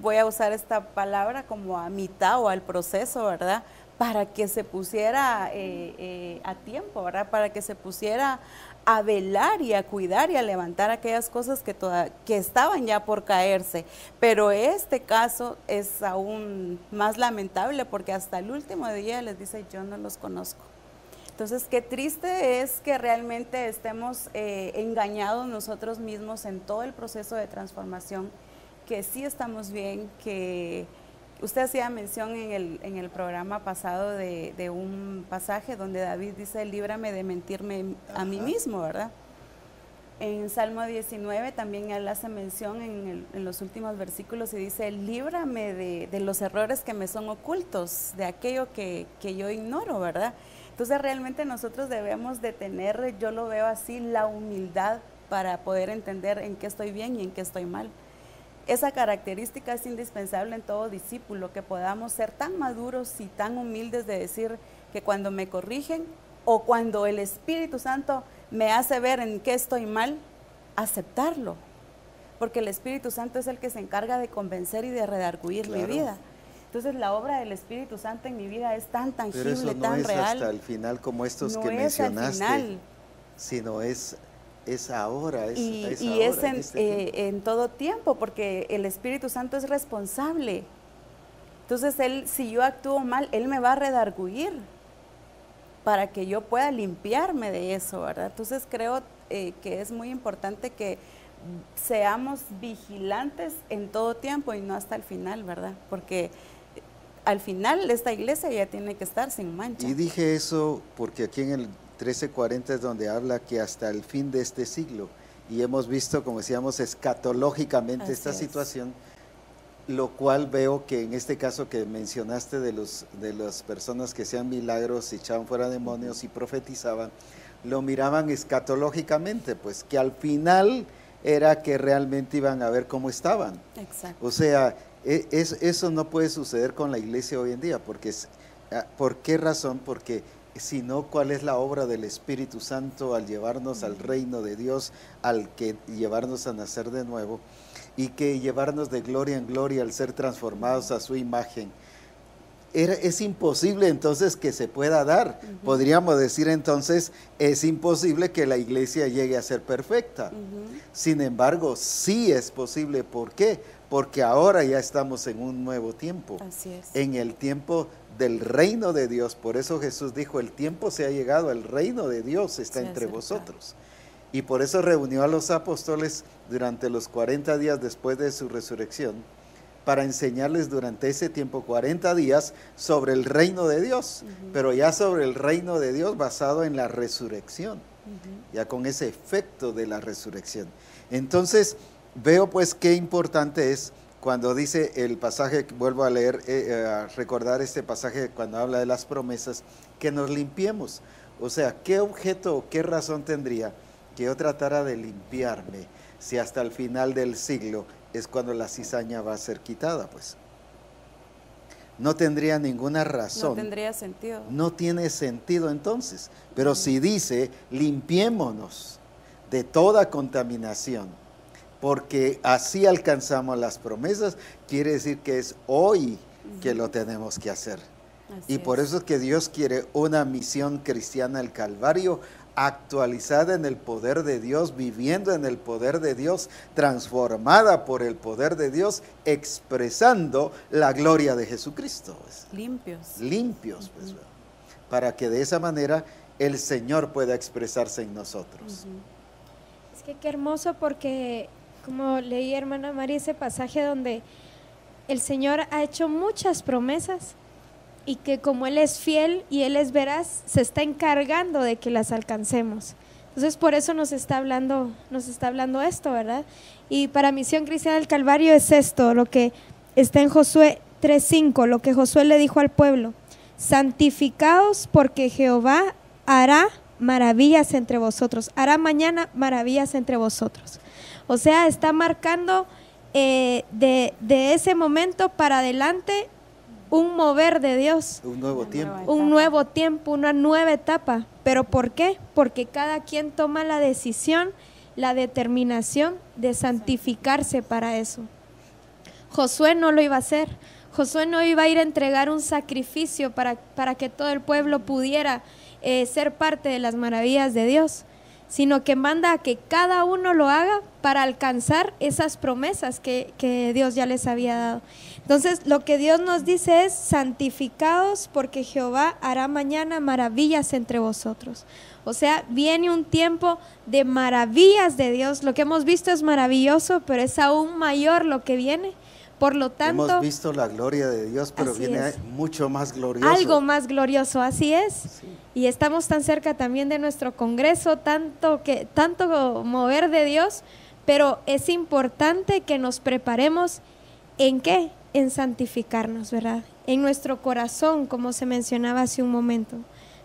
voy a usar esta palabra como a mitad o al proceso, ¿verdad? Para que se pusiera a tiempo, ¿verdad? Para que se pusiera a velar y a cuidar y a levantar aquellas cosas que estaban ya por caerse. Pero este caso es aún más lamentable porque hasta el último día les dice, yo no los conozco. Entonces, qué triste es que realmente estemos engañados nosotros mismos en todo el proceso de transformación, que sí estamos bien, que usted hacía mención en el programa pasado de un pasaje donde David dice, líbrame de mentirme a mí mismo, ¿verdad? En Salmo 19 también él hace mención en los últimos versículos y dice, líbrame de los errores que me son ocultos, de aquello que yo ignoro, ¿verdad? Entonces realmente nosotros debemos de tener, yo lo veo así, la humildad para poder entender en qué estoy bien y en qué estoy mal. Esa característica es indispensable en todo discípulo, que podamos ser tan maduros y tan humildes de decir que cuando me corrigen o cuando el Espíritu Santo me hace ver en qué estoy mal, aceptarlo. Porque el Espíritu Santo es el que se encarga de convencer y de redarguir mi vida. Entonces la obra del Espíritu Santo en mi vida es tan tangible, pero eso no tan es real. hasta el final como estos no que es mencionaste, al final. sino es ahora. Y ahora, es en todo tiempo, porque el Espíritu Santo es responsable. Entonces Él, si yo actúo mal, Él me va a redarguir para que yo pueda limpiarme de eso, ¿verdad? Entonces creo que es muy importante que seamos vigilantes en todo tiempo y no hasta el final, ¿verdad? Porque al final esta iglesia ya tiene que estar sin mancha. Y dije eso porque aquí en el 1340 es donde habla que hasta el fin de este siglo, y hemos visto, como decíamos, escatológicamente esta situación, lo cual veo que en este caso que mencionaste de las personas que hacían milagros, echaban fuera demonios y profetizaban, lo miraban escatológicamente, pues que al final era que realmente iban a ver cómo estaban. Exacto. O sea, eso no puede suceder con la iglesia hoy en día, porque ¿por qué razón? Porque si no, ¿cuál es la obra del Espíritu Santo al llevarnos al reino de Dios, al que llevarnos a nacer de nuevo? y que llevarnos de gloria en gloria al ser transformados a su imagen. Es imposible entonces que se pueda dar. Podríamos decir entonces, es imposible que la iglesia llegue a ser perfecta. Sin embargo, sí es posible. ¿Por qué? Porque ahora ya estamos en un nuevo tiempo. Así es. En el tiempo del reino de Dios. Por eso Jesús dijo, el tiempo se ha llegado, el reino de Dios está entre vosotros. Y por eso reunió a los apóstoles durante los 40 días después de su resurrección, para enseñarles durante ese tiempo 40 días sobre el reino de Dios, pero ya sobre el reino de Dios basado en la resurrección, ya con ese efecto de la resurrección. Entonces veo pues qué importante es cuando dice el pasaje, vuelvo a leer, a recordar este pasaje cuando habla de las promesas, que nos limpiemos. O sea, ¿qué objeto o qué razón tendría que yo tratara de limpiarme si hasta el final del siglo es cuando la cizaña va a ser quitada? Pues no tendría ninguna razón. No tendría sentido. No tiene sentido entonces. Pero si dice, limpiémonos de toda contaminación, porque así alcanzamos las promesas, quiere decir que es hoy que lo tenemos que hacer. Y por eso es que Dios quiere una misión cristiana al Calvario, actualizada en el poder de Dios, viviendo en el poder de Dios, transformada por el poder de Dios, expresando la gloria de Jesucristo. Pues. Limpios, pues, para que de esa manera el Señor pueda expresarse en nosotros. Es que qué hermoso, porque como leí, hermana María, ese pasaje donde el Señor ha hecho muchas promesas, y que como Él es fiel y Él es veraz, se está encargando de que las alcancemos. Entonces por eso nos está hablando esto, ¿verdad? Y para Misión Cristiana del Calvario es esto, lo que está en Josué 3:5, lo que Josué le dijo al pueblo: santificaos, porque Jehová hará maravillas entre vosotros, hará mañana maravillas entre vosotros. O sea, está marcando de ese momento para adelante un mover de Dios. Un nuevo tiempo. Un nuevo tiempo, una nueva etapa. ¿Pero por qué? Porque cada quien toma la decisión, la determinación de santificarse para eso. Josué no lo iba a hacer. Josué no iba a ir a entregar un sacrificio para que todo el pueblo pudiera ser parte de las maravillas de Dios, sino que manda a que cada uno lo haga para alcanzar esas promesas que Dios ya les había dado. Entonces, lo que Dios nos dice es: santificaos, porque Jehová hará mañana maravillas entre vosotros. O sea, viene un tiempo de maravillas de Dios. Lo que hemos visto es maravilloso, pero es aún mayor lo que viene. Por lo tanto, hemos visto la gloria de Dios, pero viene mucho más glorioso. Algo más glorioso, así es. Sí. Y estamos tan cerca también de nuestro congreso, tanto mover de Dios, pero es importante que nos preparemos. ¿En qué? En santificarnos, ¿verdad? En nuestro corazón, como se mencionaba hace un momento.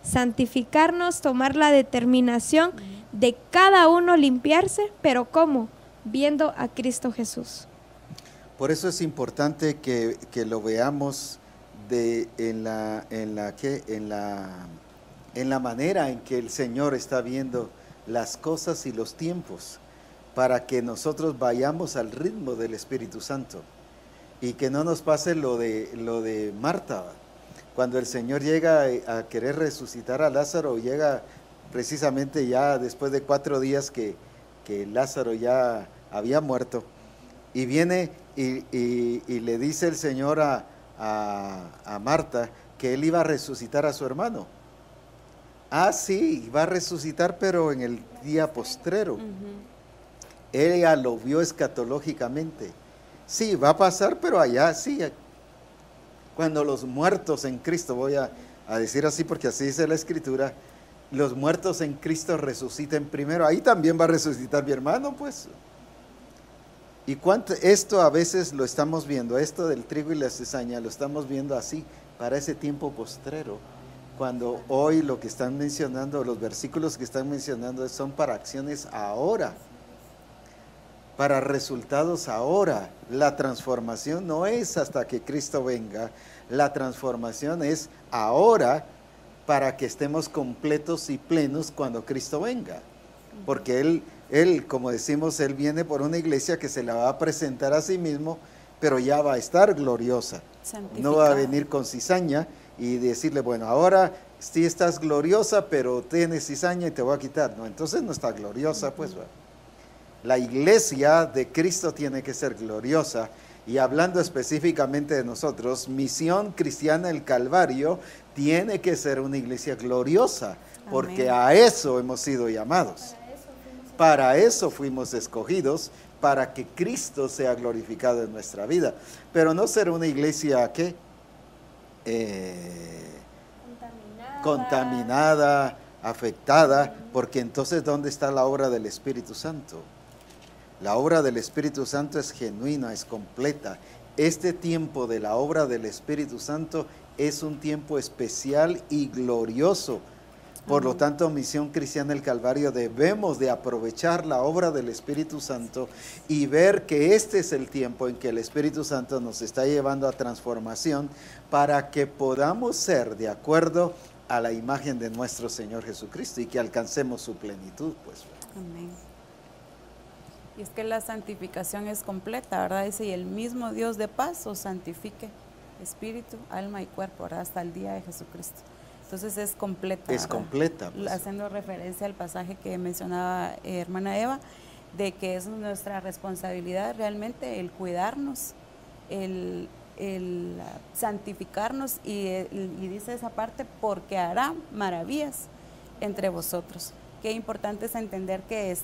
Santificarnos, tomar la determinación de cada uno limpiarse, pero ¿cómo? Viendo a Cristo Jesús. Por eso es importante que lo veamos en la manera en que el Señor está viendo las cosas y los tiempos, para que nosotros vayamos al ritmo del Espíritu Santo y que no nos pase lo de Marta. Cuando el Señor llega a querer resucitar a Lázaro, llega precisamente ya después de 4 días que Lázaro ya había muerto, y viene y le dice el Señor a Marta que Él iba a resucitar a su hermano. Ah, sí, va a resucitar, pero en el día postrero. Ella lo vio escatológicamente. Sí, va a pasar, pero allá sí. Cuando los muertos en Cristo, voy a decir así porque así dice la Escritura, los muertos en Cristo resuciten primero. Ahí también va a resucitar mi hermano, pues. Y esto a veces lo estamos viendo, esto del trigo y la cizaña, lo estamos viendo así, para ese tiempo postrero. Cuando hoy lo que están mencionando, los versículos que están mencionando son para acciones ahora, para resultados ahora. La transformación no es hasta que Cristo venga, la transformación es ahora, para que estemos completos y plenos cuando Cristo venga, porque Él Él, como decimos, Él viene por una iglesia que se la va a presentar a sí mismo, pero ya va a estar gloriosa. No va a venir con cizaña y decirle, bueno, ahora sí estás gloriosa, pero tienes cizaña y te voy a quitar. No, entonces no está gloriosa, pues. La iglesia de Cristo tiene que ser gloriosa. Y hablando específicamente de nosotros, Misión Cristiana del Calvario tiene que ser una iglesia gloriosa, porque a eso hemos sido llamados. Para eso fuimos escogidos, para que Cristo sea glorificado en nuestra vida. Pero no ser una iglesia que contaminada, afectada, porque entonces ¿dónde está la obra del Espíritu Santo? La obra del Espíritu Santo es genuina, es completa. Este tiempo de la obra del Espíritu Santo es un tiempo especial y glorioso. Por lo tanto, Misión Cristiana del Calvario debemos de aprovechar la obra del Espíritu Santo y ver que este es el tiempo en que el Espíritu Santo nos está llevando a transformación para que podamos ser de acuerdo a la imagen de nuestro Señor Jesucristo y que alcancemos su plenitud, pues. Amén. Y es que la santificación es completa, ¿verdad? Dice, y el mismo Dios de paz os santifique espíritu, alma y cuerpo, ¿verdad? Hasta el día de Jesucristo. Entonces es completa. Es completa. Pues. Haciendo referencia al pasaje que mencionaba hermana Eva, de que es nuestra responsabilidad realmente el cuidarnos, el santificarnos y dice esa parte, porque hará maravillas entre vosotros. Qué importante es entender que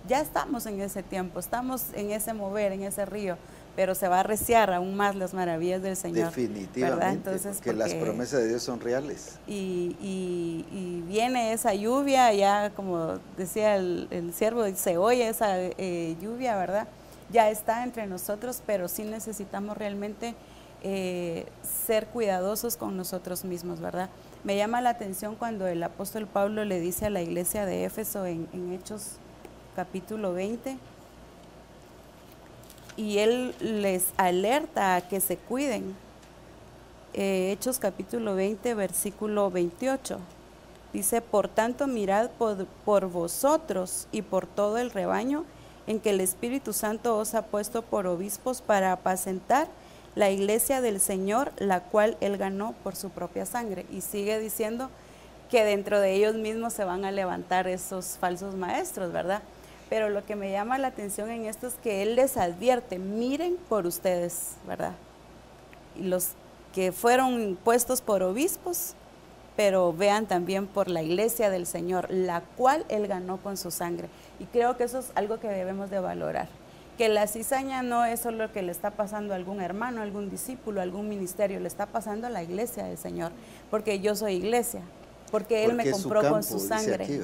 ya estamos en ese tiempo, estamos en ese mover, en ese río, pero se va a arreciar aún más las maravillas del Señor. Definitivamente, entonces, porque las promesas de Dios son reales. Y viene esa lluvia, ya como decía el siervo, se oye esa lluvia, ¿verdad? Ya está entre nosotros, pero sí necesitamos realmente ser cuidadosos con nosotros mismos, ¿verdad? Me llama la atención cuando el apóstol Pablo le dice a la iglesia de Éfeso en Hechos capítulo 20, y él les alerta a que se cuiden. Hechos capítulo 20, versículo 28, dice, por tanto mirad por vosotros y por todo el rebaño en que el Espíritu Santo os ha puesto por obispos para apacentar la iglesia del Señor, la cual él ganó por su propia sangre. Y sigue diciendo que dentro de ellos mismos se van a levantar esos falsos maestros, ¿verdad? Pero lo que me llama la atención en esto es que él les advierte, miren por ustedes, ¿verdad? Y los que fueron puestos por obispos, pero vean también por la iglesia del Señor, la cual él ganó con su sangre. Y creo que eso es algo que debemos de valorar, que la cizaña no es solo lo que le está pasando a algún hermano, a algún discípulo, a algún ministerio, le está pasando a la iglesia del Señor, porque yo soy iglesia, porque él me compró con su sangre.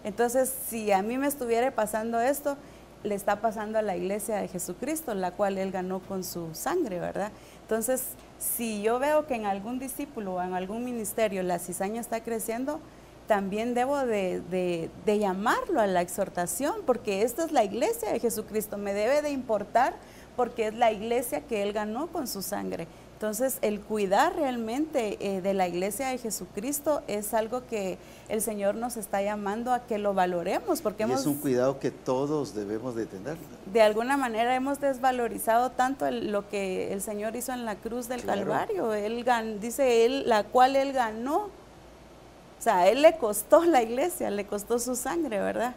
Entonces, si a mí me estuviera pasando esto, le está pasando a la iglesia de Jesucristo, la cual él ganó con su sangre, ¿verdad? Entonces, si yo veo que en algún discípulo o en algún ministerio la cizaña está creciendo, también debo de llamarlo a la exhortación, porque esta es la iglesia de Jesucristo, me debe de importar porque es la iglesia que él ganó con su sangre. Entonces, el cuidar realmente de la iglesia de Jesucristo es algo que el Señor nos está llamando a que lo valoremos, porque es un cuidado que todos debemos de tener. De alguna manera hemos desvalorizado tanto lo que el Señor hizo en la cruz del Calvario. Dice él, la cual él ganó. O sea, él le costó la iglesia, le costó su sangre, ¿verdad?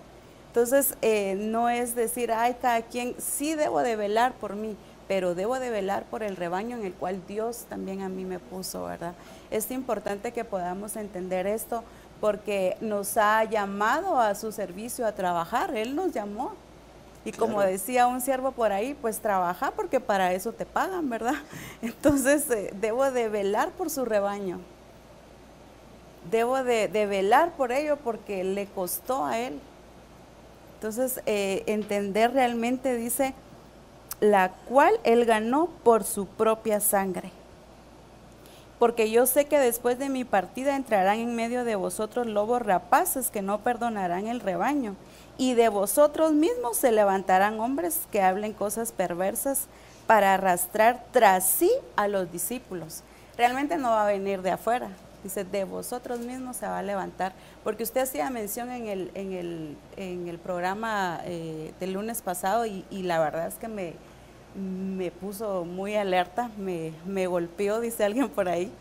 Entonces, no es decir, ay, cada quien, sí debo de velar por mí, pero debo de velar por el rebaño en el cual Dios también a mí me puso, ¿verdad? Es importante que podamos entender esto, porque nos ha llamado a su servicio a trabajar, Él nos llamó. Y como decía un siervo por ahí, pues trabaja porque para eso te pagan, ¿verdad? Entonces, debo de velar por su rebaño. Debo de velar por ello porque le costó a Él. Entonces, entender realmente, dice, la cual él ganó por su propia sangre. Porque yo sé que después de mi partida entrarán en medio de vosotros lobos rapaces que no perdonarán el rebaño, y de vosotros mismos se levantarán hombres que hablen cosas perversas para arrastrar tras sí a los discípulos. Realmente no va a venir de afuera, Dice, de vosotros mismos se va a levantar. Porque usted hacía mención en el programa del lunes pasado y la verdad es que me puso muy alerta, me golpeó, dice alguien por ahí,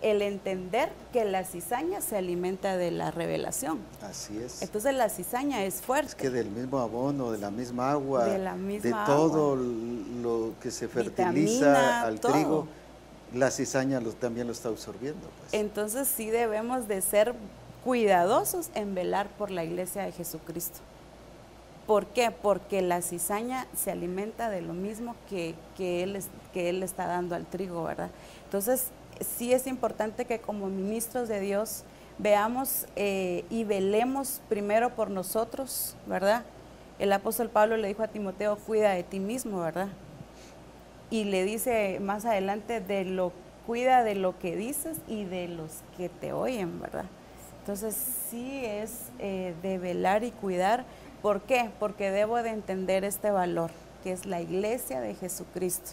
el entender que la cizaña se alimenta de la revelación. Así es. Entonces la cizaña es fuerte. Es que del mismo abono, de la misma agua, de todo agua, lo que se fertiliza vitamina, al todo. trigo, la cizaña también lo está absorbiendo. Pues. Entonces sí debemos de ser cuidadosos en velar por la iglesia de Jesucristo. ¿Por qué? Porque la cizaña se alimenta de lo mismo que él está dando al trigo, ¿verdad? Entonces sí es importante que como ministros de Dios veamos y velemos primero por nosotros, ¿verdad? El apóstol Pablo le dijo a Timoteo, cuida de ti mismo, ¿verdad? Y le dice más adelante, cuida de lo que dices y de los que te oyen, ¿verdad? Entonces sí es de velar y cuidar. ¿Por qué? Porque debo de entender este valor, que es la iglesia de Jesucristo,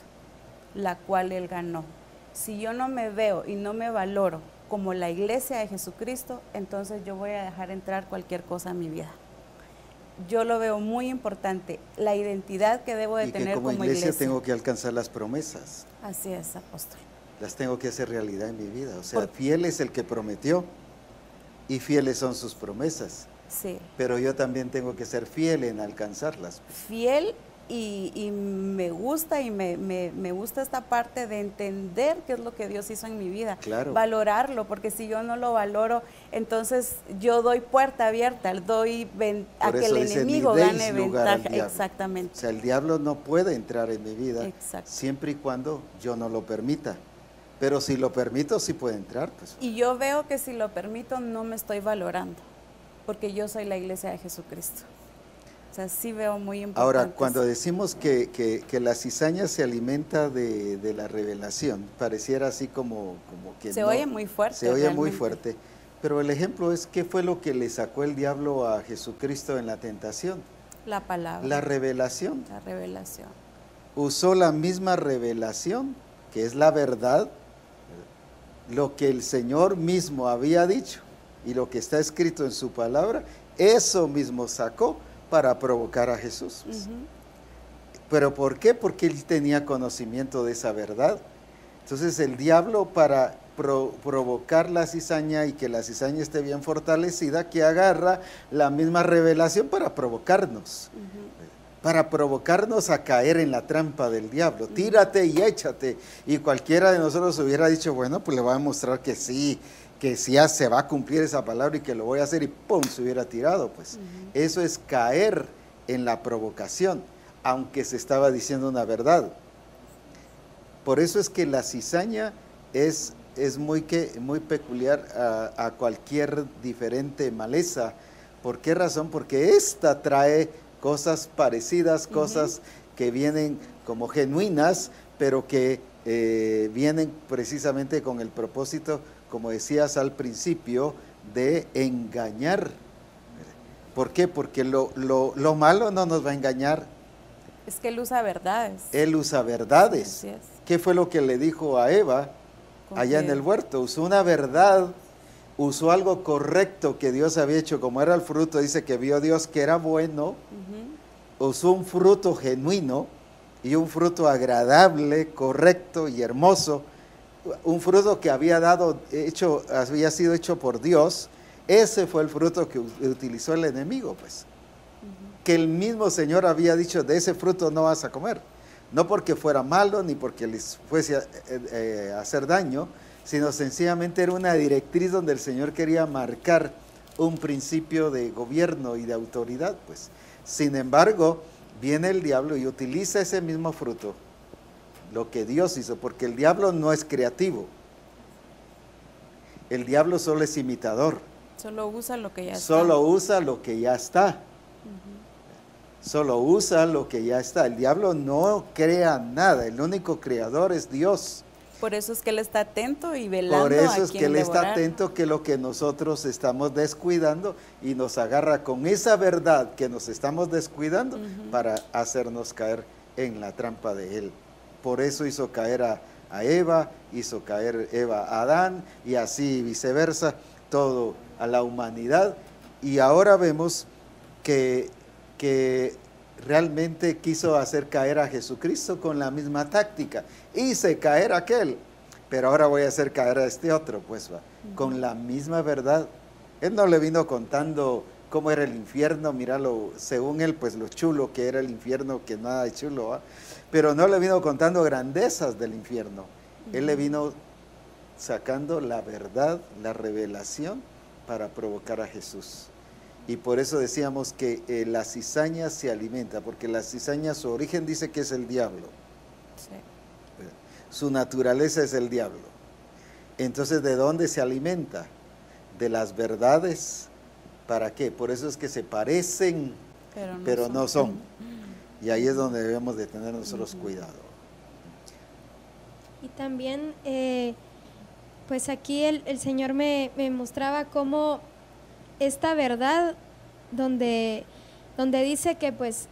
la cual Él ganó. Si yo no me veo y no me valoro como la iglesia de Jesucristo, entonces yo voy a dejar entrar cualquier cosa en mi vida. Yo lo veo muy importante, la identidad que debo de tener como iglesia. Tengo que alcanzar las promesas. Así es, apóstol. Las tengo que hacer realidad en mi vida. O sea, fiel es el que prometió y fieles son sus promesas. Sí. Pero yo también tengo que ser fiel en alcanzarlas. Fiel y me gusta me gusta esta parte de entender qué es lo que Dios hizo en mi vida. Claro. Valorarlo, porque si yo no lo valoro, entonces yo doy puerta abierta, doy a que el enemigo gane ventaja. Exactamente. O sea, el diablo no puede entrar en mi vida. Exacto. Siempre y cuando yo no lo permita. Pero si lo permito, sí puede entrar. Pues. Y yo veo que si lo permito, no me estoy valorando, porque yo soy la iglesia de Jesucristo. O sea, sí veo muy importante. Ahora, cuando decimos que la cizaña se alimenta de la revelación, pareciera así como que se oye muy fuerte. Se oye muy fuerte. Pero el ejemplo es, ¿qué fue lo que le sacó el diablo a Jesucristo en la tentación? La palabra. La revelación. La revelación. Usó la misma revelación, que es la verdad, lo que el Señor mismo había dicho y lo que está escrito en su palabra, eso mismo sacó para provocar a Jesús. ¿Pero por qué? Porque él tenía conocimiento de esa verdad. Entonces el diablo, para provocar la cizaña y que la cizaña esté bien fortalecida, que agarra la misma revelación para provocarnos. Para provocarnos a caer en la trampa del diablo. Tírate y échate. Y cualquiera de nosotros hubiera dicho, bueno, pues le voy a mostrar que sí ya se va a cumplir esa palabra y que lo voy a hacer, y ¡pum!, se hubiera tirado. Pues eso es caer en la provocación, aunque se estaba diciendo una verdad. Por eso es que la cizaña es muy peculiar a cualquier diferente maleza. ¿Por qué razón? Porque esta trae cosas parecidas, cosas que vienen como genuinas, pero que vienen precisamente con el propósito, como decías al principio, de engañar. ¿Por qué? Porque lo malo no nos va a engañar. Es que él usa verdades. Él usa verdades. Así es. ¿Qué fue lo que le dijo a Eva allá en el huerto? Usó una verdad, usó algo correcto que Dios había hecho, como era el fruto, dice que vio Dios que era bueno, usó un fruto genuino y un fruto agradable, correcto y hermoso, un fruto que había sido hecho por Dios. Ese fue el fruto que utilizó el enemigo, pues. Que el mismo Señor había dicho, de ese fruto no vas a comer. No porque fuera malo, ni porque les fuese a hacer daño, sino sencillamente era una directriz donde el Señor quería marcar un principio de gobierno y de autoridad, pues. Sin embargo, viene el diablo y utiliza ese mismo fruto, lo que Dios hizo, porque el diablo no es creativo. El diablo solo es imitador. Solo usa lo que ya está. Solo usa lo que ya está. Solo usa lo que ya está. El diablo no crea nada. El único creador es Dios. Por eso es que él está atento y velando. Por eso es que él está atento, que lo que nosotros estamos descuidando, y nos agarra con esa verdad que nos estamos descuidando para hacernos caer en la trampa de él. Por eso hizo caer a a Eva, hizo caer Eva a Adán y así viceversa, todo a la humanidad. Y ahora vemos que realmente quiso hacer caer a Jesucristo con la misma táctica. Hice caer a aquel, pero ahora voy a hacer caer a este otro, pues va, con la misma verdad. Él no le vino contando cómo era el infierno, míralo, según él, pues lo chulo que era el infierno, que nada de chulo, ¿va? Pero no le vino contando grandezas del infierno. Él le vino sacando la verdad, la revelación, para provocar a Jesús. Y por eso decíamos que la cizaña se alimenta, porque la cizaña, su origen dice que es el diablo. Sí. Su naturaleza es el diablo. Entonces, ¿de dónde se alimenta? De las verdades. ¿Para qué? Por eso es que se parecen, pero no son. Y ahí es donde debemos de tener nosotros cuidado. Y también, pues aquí el Señor me mostraba cómo esta verdad, donde dice que pues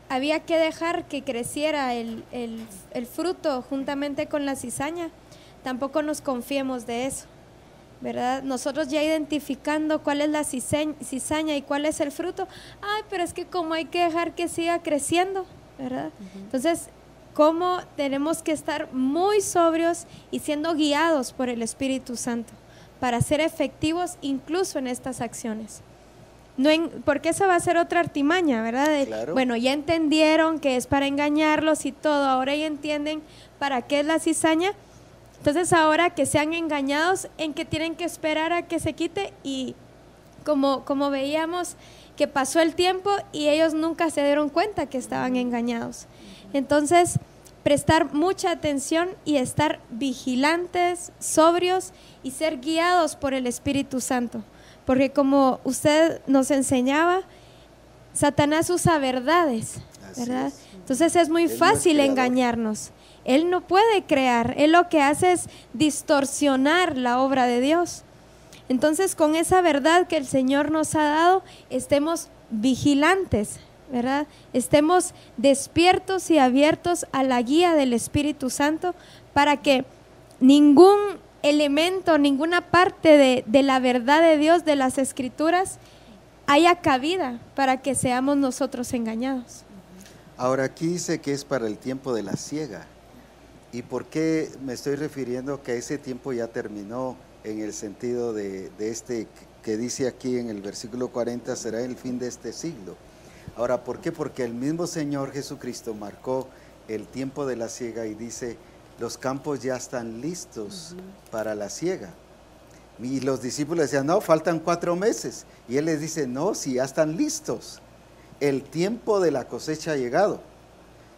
había que dejar que creciera el fruto juntamente con la cizaña, tampoco nos confiemos de eso, ¿verdad? Nosotros ya identificando cuál es la cizaña y cuál es el fruto, ay, pero es que como hay que dejar que siga creciendo, ¿verdad? Entonces, cómo tenemos que estar muy sobrios y siendo guiados por el Espíritu Santo para ser efectivos incluso en estas acciones. Porque esa va a ser otra artimaña, ¿verdad? Claro. Bueno, ya entendieron que es para engañarlos y todo, ahora ya entienden para qué es la cizaña. Entonces ahora que sean engañados, en que tienen que esperar a que se quite, y como veíamos que pasó el tiempo y ellos nunca se dieron cuenta que estaban engañados. Entonces, prestar mucha atención y estar vigilantes, sobrios y ser guiados por el Espíritu Santo. Porque como usted nos enseñaba, Satanás usa verdades, ¿verdad? Entonces es muy fácil engañarnos. Él no puede crear, él lo que hace es distorsionar la obra de Dios. Entonces, con esa verdad que el Señor nos ha dado, estemos vigilantes, ¿verdad? Estemos despiertos y abiertos a la guía del Espíritu Santo para que ningún elemento, ninguna parte de la verdad de Dios, de las Escrituras, haya cabida para que seamos nosotros engañados. Ahora aquí dice que es para el tiempo de la siega. ¿Y por qué me estoy refiriendo que ese tiempo ya terminó en el sentido de este que dice aquí en el versículo 40, será el fin de este siglo? Ahora, ¿por qué? Porque el mismo Señor Jesucristo marcó el tiempo de la siega y dice, los campos ya están listos para la siega. Y los discípulos decían, no, faltan 4 meses. Y Él les dice, no, si ya están listos. El tiempo de la cosecha ha llegado.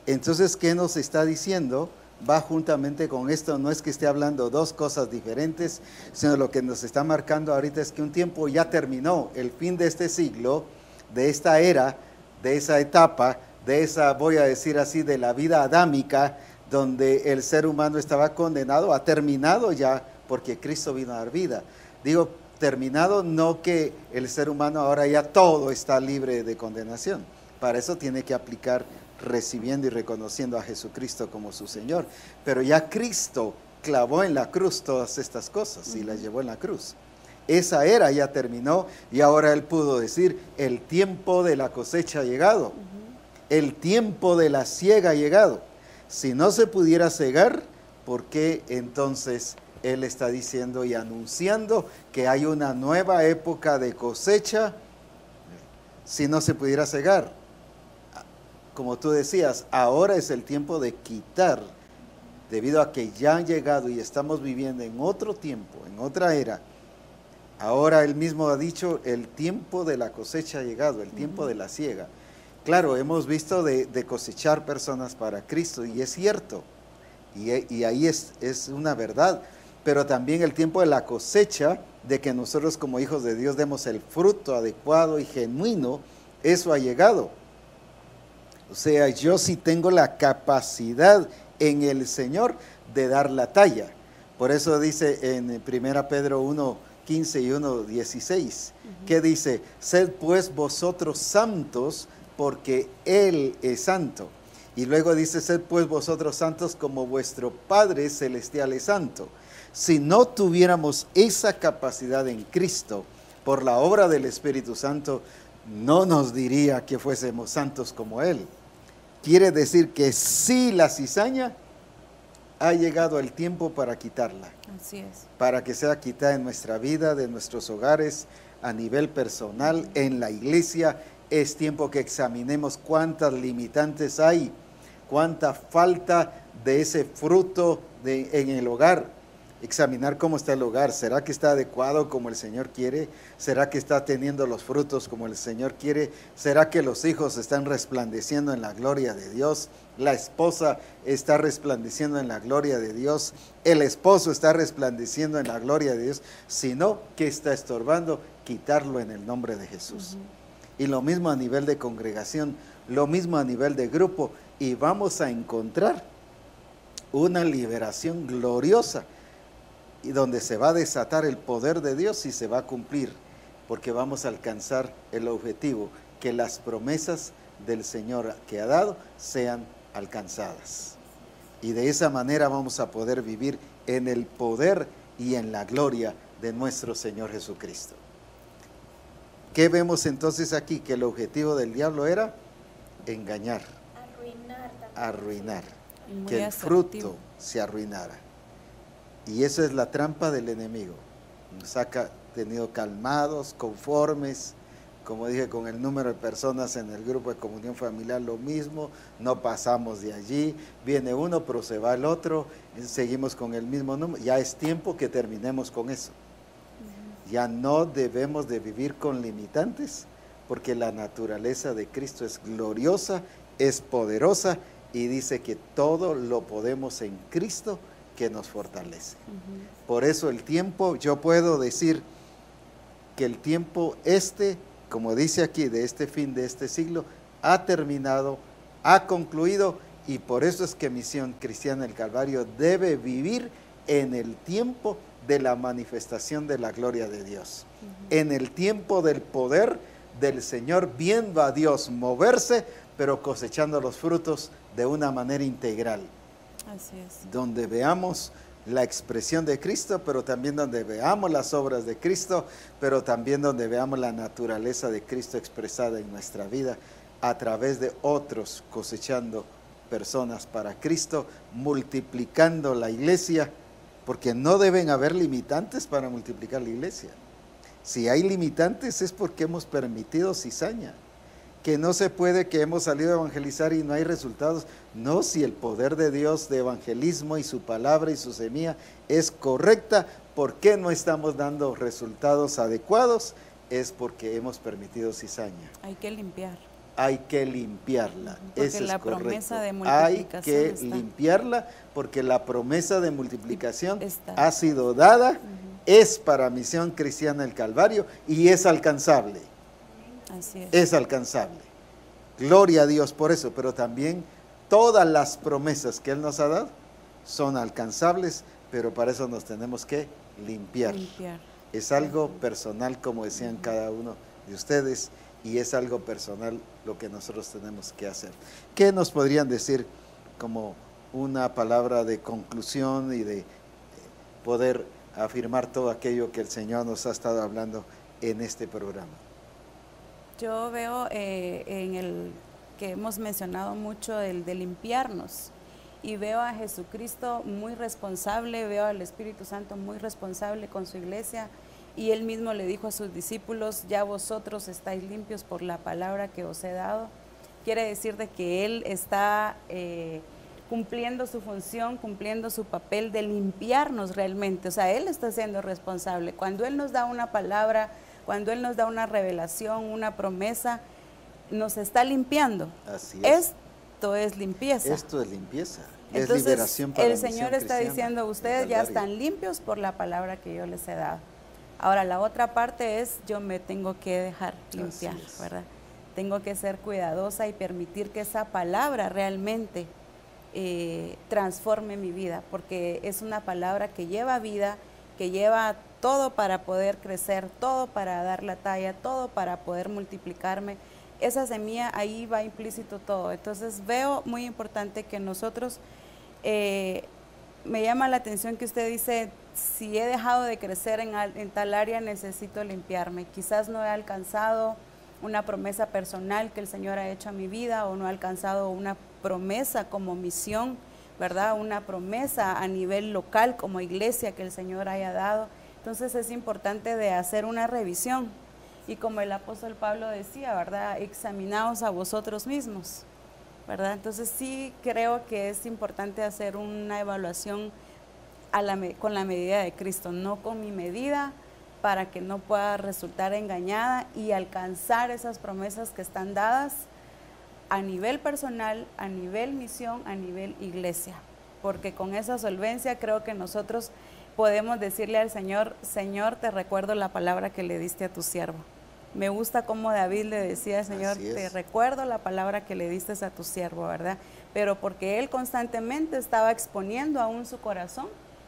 Entonces, ¿qué nos está diciendo? Va juntamente con esto, no es que esté hablando dos cosas diferentes, sino lo que nos está marcando ahorita es que un tiempo ya terminó, el fin de este siglo, de esta era, de esa etapa, de esa, voy a decir así, de la vida adámica, donde el ser humano estaba condenado, ha terminado ya, porque Cristo vino a dar vida. Digo, terminado, no que el ser humano ahora ya todo está libre de condenación. Para eso tiene que aplicar recibiendo y reconociendo a Jesucristo como su Señor. Pero ya Cristo clavó en la cruz todas estas cosas y las llevó en la cruz. Esa era ya terminó y ahora Él pudo decir, el tiempo de la cosecha ha llegado. El tiempo de la siega ha llegado. Si no se pudiera cegar, ¿por qué entonces Él está diciendo y anunciando que hay una nueva época de cosecha si no se pudiera cegar? Como tú decías, ahora es el tiempo de quitar, debido a que ya han llegado y estamos viviendo en otro tiempo, en otra era. Ahora Él mismo ha dicho, el tiempo de la cosecha ha llegado, el tiempo de la siega. Claro, hemos visto de cosechar personas para Cristo, y es cierto, y ahí es una verdad, pero también el tiempo de la cosecha, de que nosotros como hijos de Dios demos el fruto adecuado y genuino, eso ha llegado. O sea, yo sí tengo la capacidad en el Señor de dar la talla. Por eso dice en 1 Pedro 1:15 y 1:16, que dice, sed pues vosotros santos, porque Él es santo. Y luego dice, sed pues vosotros santos como vuestro Padre Celestial es santo. Si no tuviéramos esa capacidad en Cristo, por la obra del Espíritu Santo, no nos diría que fuésemos santos como Él. Quiere decir que sí, la cizaña ha llegado el tiempo para quitarla. Así es. Para que sea quitada en nuestra vida, de nuestros hogares, a nivel personal, en la iglesia. Es tiempo que examinemos cuántas limitantes hay, cuánta falta de ese fruto en el hogar. Examinar cómo está el hogar. ¿Será que está adecuado como el Señor quiere? ¿Será que está teniendo los frutos como el Señor quiere? ¿Será que los hijos están resplandeciendo en la gloria de Dios? ¿La esposa está resplandeciendo en la gloria de Dios? ¿El esposo está resplandeciendo en la gloria de Dios? Si no, ¿qué está estorbando? Quitarlo en el nombre de Jesús. Y lo mismo a nivel de congregación, lo mismo a nivel de grupo. Y vamos a encontrar una liberación gloriosa, y donde se va a desatar el poder de Dios y se va a cumplir, porque vamos a alcanzar el objetivo, que las promesas del Señor que ha dado sean alcanzadas. Y de esa manera vamos a poder vivir en el poder y en la gloria de nuestro Señor Jesucristo. ¿Qué vemos entonces aquí? Que el objetivo del diablo era engañar, arruinar, que el fruto se arruinara. Y esa es la trampa del enemigo. Nos ha tenido calmados, conformes, como dije, con el número de personas en el grupo de comunión familiar, lo mismo, no pasamos de allí, viene uno, pero se va el otro, seguimos con el mismo número. Ya es tiempo que terminemos con eso. Ya no debemos de vivir con limitantes, porque la naturaleza de Cristo es gloriosa, es poderosa, y dice que todo lo podemos en Cristo, que nos fortalece. Por eso el tiempo, yo puedo decir que el tiempo como dice aquí, de este fin de este siglo, ha terminado, ha concluido, y por eso es que Misión Cristiana del Calvario debe vivir en el tiempo de la manifestación de la gloria de Dios, en el tiempo del poder del Señor, viendo a Dios moverse, pero cosechando los frutos de una manera integral. Así es. Donde veamos la expresión de Cristo, pero también donde veamos las obras de Cristo, pero también donde veamos la naturaleza de Cristo expresada en nuestra vida a través de otros, cosechando personas para Cristo, multiplicando la iglesia, porque no deben haber limitantes para multiplicar la iglesia. Si hay limitantes es porque hemos permitido cizaña. Que no se puede, que hemos salido a evangelizar y no hay resultados. No, si el poder de Dios de evangelismo y su palabra y su semilla es correcta, ¿por qué no estamos dando resultados adecuados? Es porque hemos permitido cizaña. Hay que limpiar. Hay que limpiarla. Porque eso la es correcto. promesa de Hay multiplicación que está. limpiarla, porque la promesa de multiplicación Está. ha sido dada, es para Misión Cristiana del Calvario y es alcanzable. Así es. Es alcanzable. Gloria a Dios por eso, pero también todas las promesas que Él nos ha dado son alcanzables, pero para eso nos tenemos que limpiar. Es algo personal, como decían cada uno de ustedes, y es algo personal lo que nosotros tenemos que hacer. ¿Qué nos podrían decir como una palabra de conclusión y de poder afirmar todo aquello que el Señor nos ha estado hablando en este programa? Yo veo en el que hemos mencionado mucho el de limpiarnos, y veo a Jesucristo muy responsable, veo al Espíritu Santo muy responsable con su iglesia, y Él mismo le dijo a sus discípulos: ya vosotros estáis limpios por la palabra que os he dado. Quiere decir de que Él está cumpliendo su función, cumpliendo su papel de limpiarnos realmente. O sea, Él está siendo responsable. Cuando Él nos da una palabra, cuando Él nos da una revelación, una promesa, nos está limpiando. Así es. Esto es limpieza. Esto es limpieza. Entonces, es liberación para el la Misión Señor está Cristiana diciendo: ustedes ya están limpios por la palabra que yo les he dado. Ahora, la otra parte es: yo me tengo que dejar limpiar, ¿verdad? Tengo que ser cuidadosa y permitir que esa palabra realmente transforme mi vida, porque es una palabra que lleva vida, que lleva todo para poder crecer, todo para dar la talla, todo para poder multiplicarme. esa semilla, ahí va implícito todo. Entonces veo muy importante que nosotros, me llama la atención que usted dice, si he dejado de crecer en tal área, necesito limpiarme. Quizás no he alcanzado una promesa personal que el Señor ha hecho a mi vida, o no he alcanzado una promesa como misión, ¿verdad? Una promesa a nivel local como iglesia que el Señor haya dado. Entonces es importante de hacer una revisión. Y como el apóstol Pablo decía, ¿verdad? Examinaos a vosotros mismos, ¿verdad? Entonces sí creo que es importante hacer una evaluación con la medida de Cristo, no con mi medida, para que no pueda resultar engañada y alcanzar esas promesas que están dadas a nivel personal, a nivel misión, a nivel iglesia. Porque con esa solvencia creo que nosotros podemos decirle al Señor, Señor, te recuerdo la palabra que le diste a tu siervo. Me gusta como David le decía, Señor, te recuerdo la palabra que le diste a tu siervo, ¿verdad? Pero porque él constantemente estaba exponiendo aún su corazón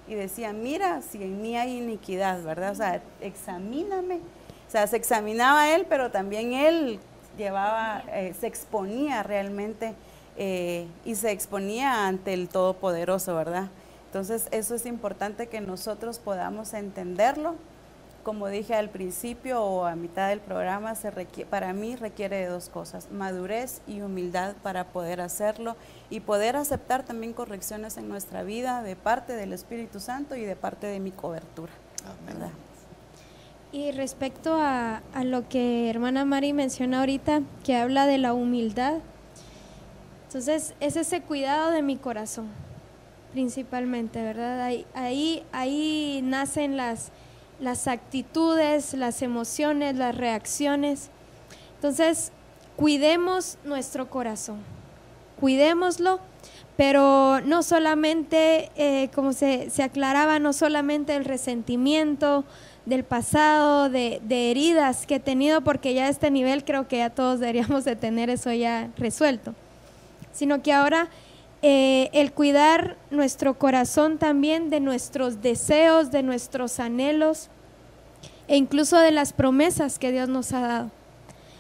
y decía, mira, si en mí hay iniquidad, ¿verdad? O sea, examíname. O sea, se examinaba él, pero también él llevaba, se exponía realmente y se exponía ante el Todopoderoso, ¿verdad? Entonces, eso es importante que nosotros podamos entenderlo. Como dije al principio o a mitad del programa, para mí requiere de dos cosas, madurez y humildad para poder hacerlo y poder aceptar también correcciones en nuestra vida de parte del Espíritu Santo y de parte de mi cobertura. ¿Verdad? Y respecto a lo que hermana Mari menciona ahorita, que habla de la humildad, entonces es ese cuidado de mi corazón, principalmente, ¿verdad? Ahí nacen las actitudes, las emociones, las reacciones. Entonces, cuidemos nuestro corazón, cuidémoslo, pero no solamente, como se aclaraba, no solamente el resentimiento del pasado, de heridas que he tenido, porque ya a este nivel creo que ya todos deberíamos de tener eso ya resuelto, sino que ahora el cuidar nuestro corazón también de nuestros deseos, de nuestros anhelos e incluso de las promesas que Dios nos ha dado.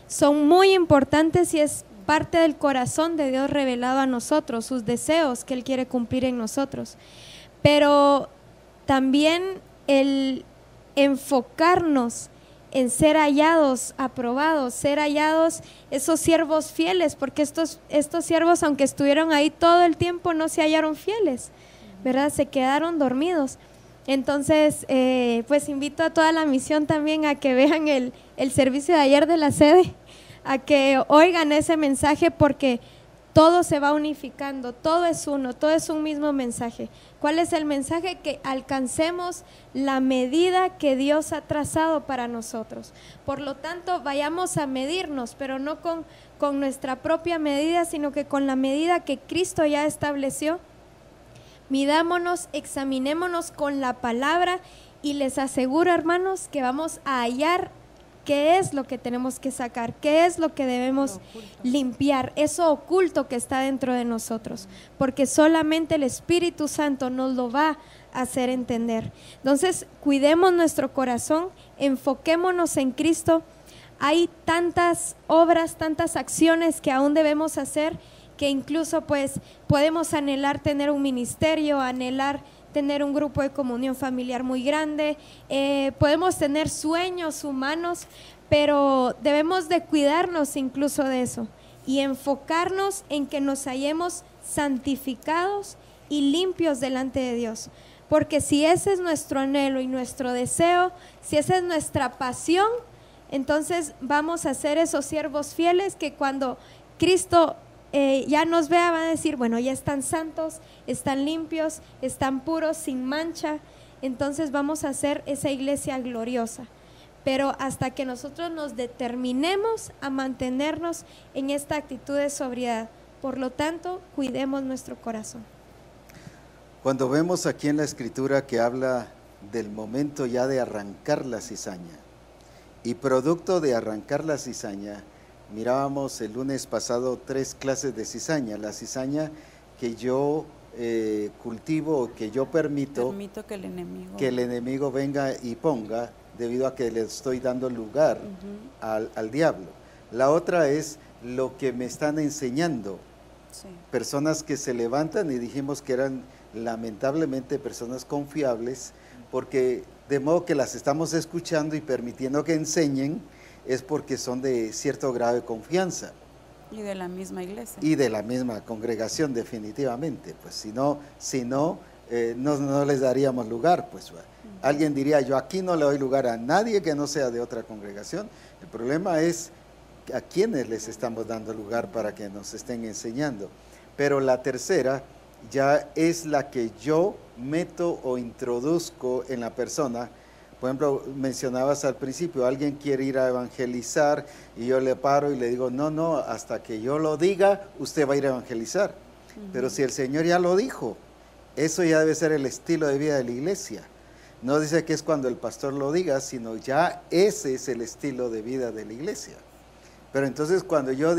Son muy importantes y es parte del corazón de Dios revelado a nosotros, sus deseos que Él quiere cumplir en nosotros. Pero también el enfocarnos en ser hallados, aprobados, ser hallados esos siervos fieles, porque estos siervos, aunque estuvieron ahí todo el tiempo, no se hallaron fieles, ¿verdad? Se quedaron dormidos. Entonces, pues invito a toda la misión también a que vean el servicio de ayer de la sede, a que oigan ese mensaje, porque todo se va unificando, todo es uno, todo es un mismo mensaje. ¿Cuál es el mensaje? Que alcancemos la medida que Dios ha trazado para nosotros. Por lo tanto, vayamos a medirnos, pero no con nuestra propia medida, sino que con la medida que Cristo ya estableció. Midámonos, examinémonos con la palabra y les aseguro, hermanos, que vamos a hallar qué es lo que tenemos que sacar, qué es lo que debemos limpiar, eso oculto que está dentro de nosotros, porque solamente el Espíritu Santo nos lo va a hacer entender. Entonces, cuidemos nuestro corazón, enfoquémonos en Cristo. Hay tantas obras, tantas acciones que aún debemos hacer, que incluso pues podemos anhelar tener un ministerio, anhelar tener un grupo de comunión familiar muy grande, podemos tener sueños humanos, pero debemos de cuidarnos incluso de eso y enfocarnos en que nos hallemos santificados y limpios delante de Dios, porque si ese es nuestro anhelo y nuestro deseo, si esa es nuestra pasión, entonces vamos a ser esos siervos fieles que cuando Cristo ya nos vea, van a decir, bueno, ya están santos, están limpios, están puros, sin mancha. Entonces vamos a ser esa iglesia gloriosa. Pero hasta que nosotros nos determinemos a mantenernos en esta actitud de sobriedad, por lo tanto, cuidemos nuestro corazón. Cuando vemos aquí en la Escritura que habla del momento ya de arrancar la cizaña, y producto de arrancar la cizaña, mirábamos el lunes pasado 3 clases de cizaña. La cizaña que yo cultivo, que yo permito que el enemigo venga y ponga, debido a que le estoy dando lugar al diablo. La otra es lo que me están enseñando. Sí. Personas que se levantan y dijimos que eran lamentablemente personas confiables, porque de modo que las estamos escuchando y permitiendo que enseñen, es porque son de cierto grado de confianza. Y de la misma iglesia. Y de la misma congregación, definitivamente. Pues si no, no les daríamos lugar. Pues alguien diría, yo aquí no le doy lugar a nadie que no sea de otra congregación. El problema es a quienes les estamos dando lugar para que nos estén enseñando. Pero la tercera ya es la que yo meto o introduzco en la persona. Por ejemplo, mencionabas al principio, alguien quiere ir a evangelizar y yo le paro y le digo, no, hasta que yo lo diga, usted va a ir a evangelizar. Pero si el Señor ya lo dijo, eso ya debe ser el estilo de vida de la iglesia. No dice que es cuando el pastor lo diga, sino ya ese es el estilo de vida de la iglesia. Pero entonces cuando yo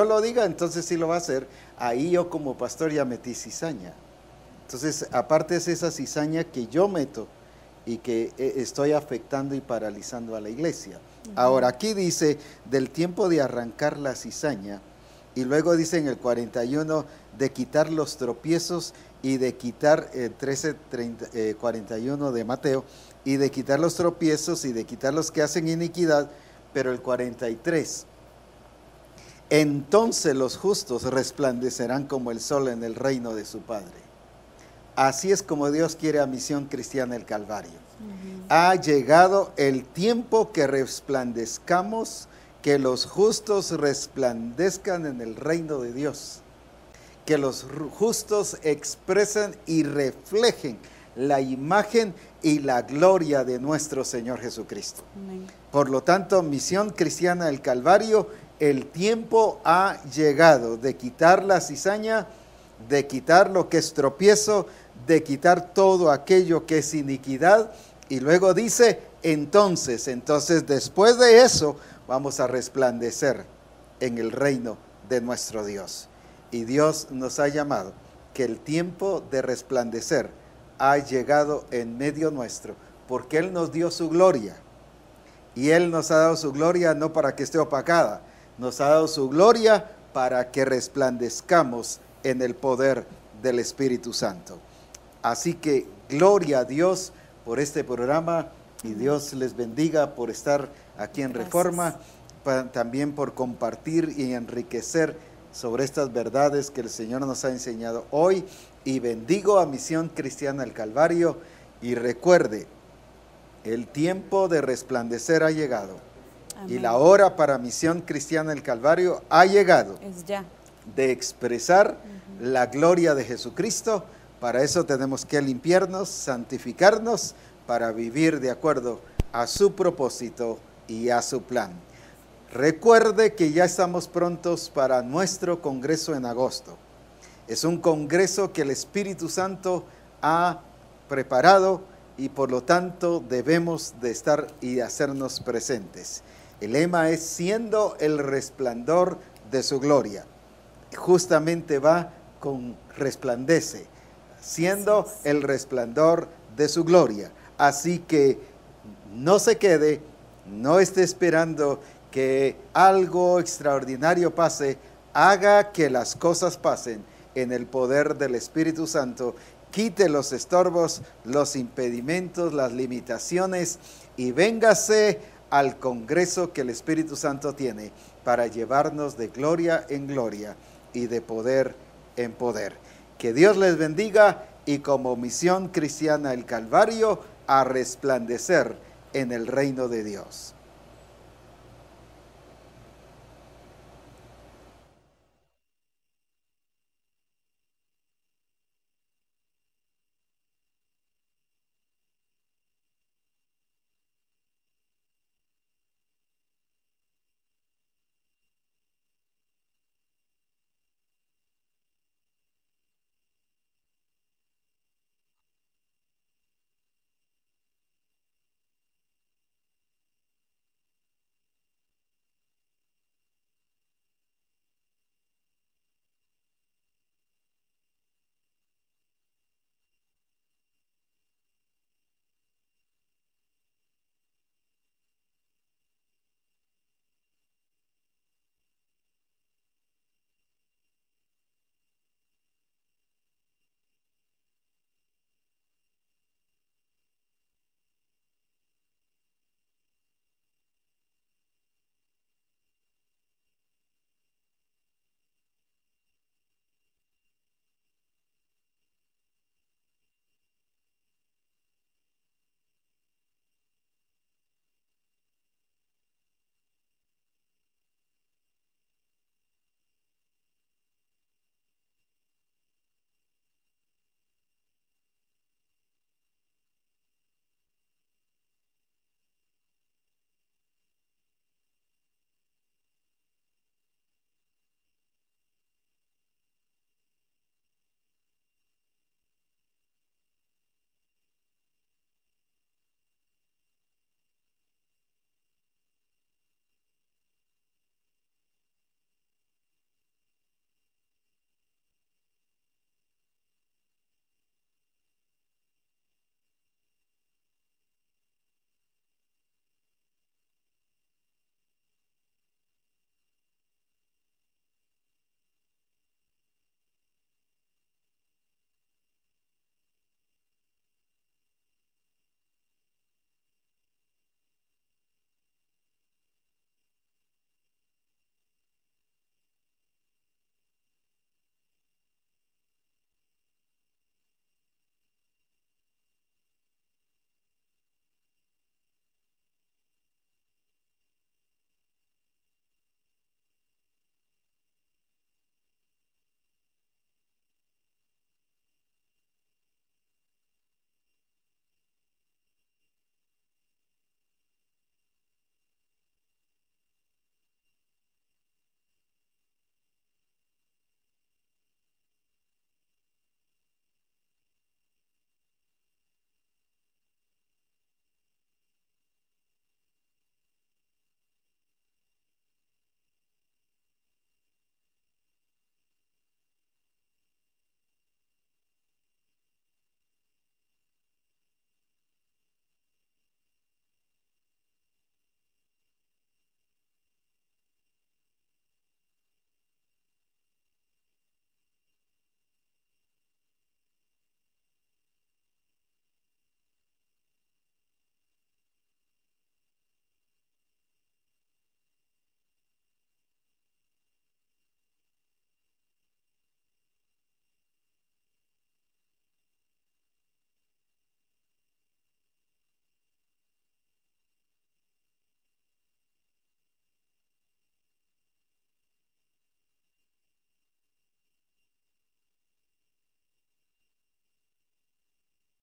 lo diga, entonces sí lo va a hacer. Ahí yo como pastor ya metí cizaña. Entonces, aparte es esa cizaña que yo meto y que estoy afectando y paralizando a la iglesia. Ahora, aquí dice, del tiempo de arrancar la cizaña, y luego dice en el 41, de quitar los tropiezos y de quitar, 41 de Mateo, y de quitar los tropiezos y de quitar los que hacen iniquidad, pero el 43, entonces los justos resplandecerán como el sol en el reino de su Padre. Así es como Dios quiere a Misión Cristiana del Calvario. Ha llegado el tiempo que resplandezcamos, que los justos resplandezcan en el reino de Dios. Que los justos expresen y reflejen la imagen y la gloria de nuestro Señor Jesucristo. Amén. Por lo tanto, Misión Cristiana del Calvario, el tiempo ha llegado de quitar la cizaña, de quitar lo que es tropiezo, de quitar todo aquello que es iniquidad. Y luego dice, entonces después de eso, vamos a resplandecer en el reino de nuestro Dios. Y Dios nos ha llamado que el tiempo de resplandecer ha llegado en medio nuestro, porque Él nos dio su gloria. Y Él nos ha dado su gloria no para que esté opacada, nos ha dado su gloria para que resplandezcamos en el poder del Espíritu Santo. Así que gloria a Dios por este programa y Dios les bendiga por estar aquí en Reforma, también por compartir y enriquecer sobre estas verdades que el Señor nos ha enseñado hoy, y bendigo a Misión Cristiana del Calvario. Y recuerde, el tiempo de resplandecer ha llegado. Amén. Y la hora para Misión Cristiana del Calvario ha llegado. Es ya. De expresar la gloria de Jesucristo. Para eso tenemos que limpiarnos, santificarnos, para vivir de acuerdo a su propósito y a su plan. Recuerde que ya estamos prontos para nuestro congreso en agosto. Es un congreso que el Espíritu Santo ha preparado y por lo tanto debemos de estar y hacernos presentes. El lema es siendo el resplandor de su gloria. Justamente va con resplandece, siendo el resplandor de su gloria. Así que no se quede, no esté esperando que algo extraordinario pase, haga que las cosas pasen en el poder del Espíritu Santo, quite los estorbos, los impedimentos, las limitaciones y véngase al congreso que el Espíritu Santo tiene para llevarnos de gloria en gloria y de poder en poder. Que Dios les bendiga y como Misión Cristiana del Calvario a resplandecer en el reino de Dios.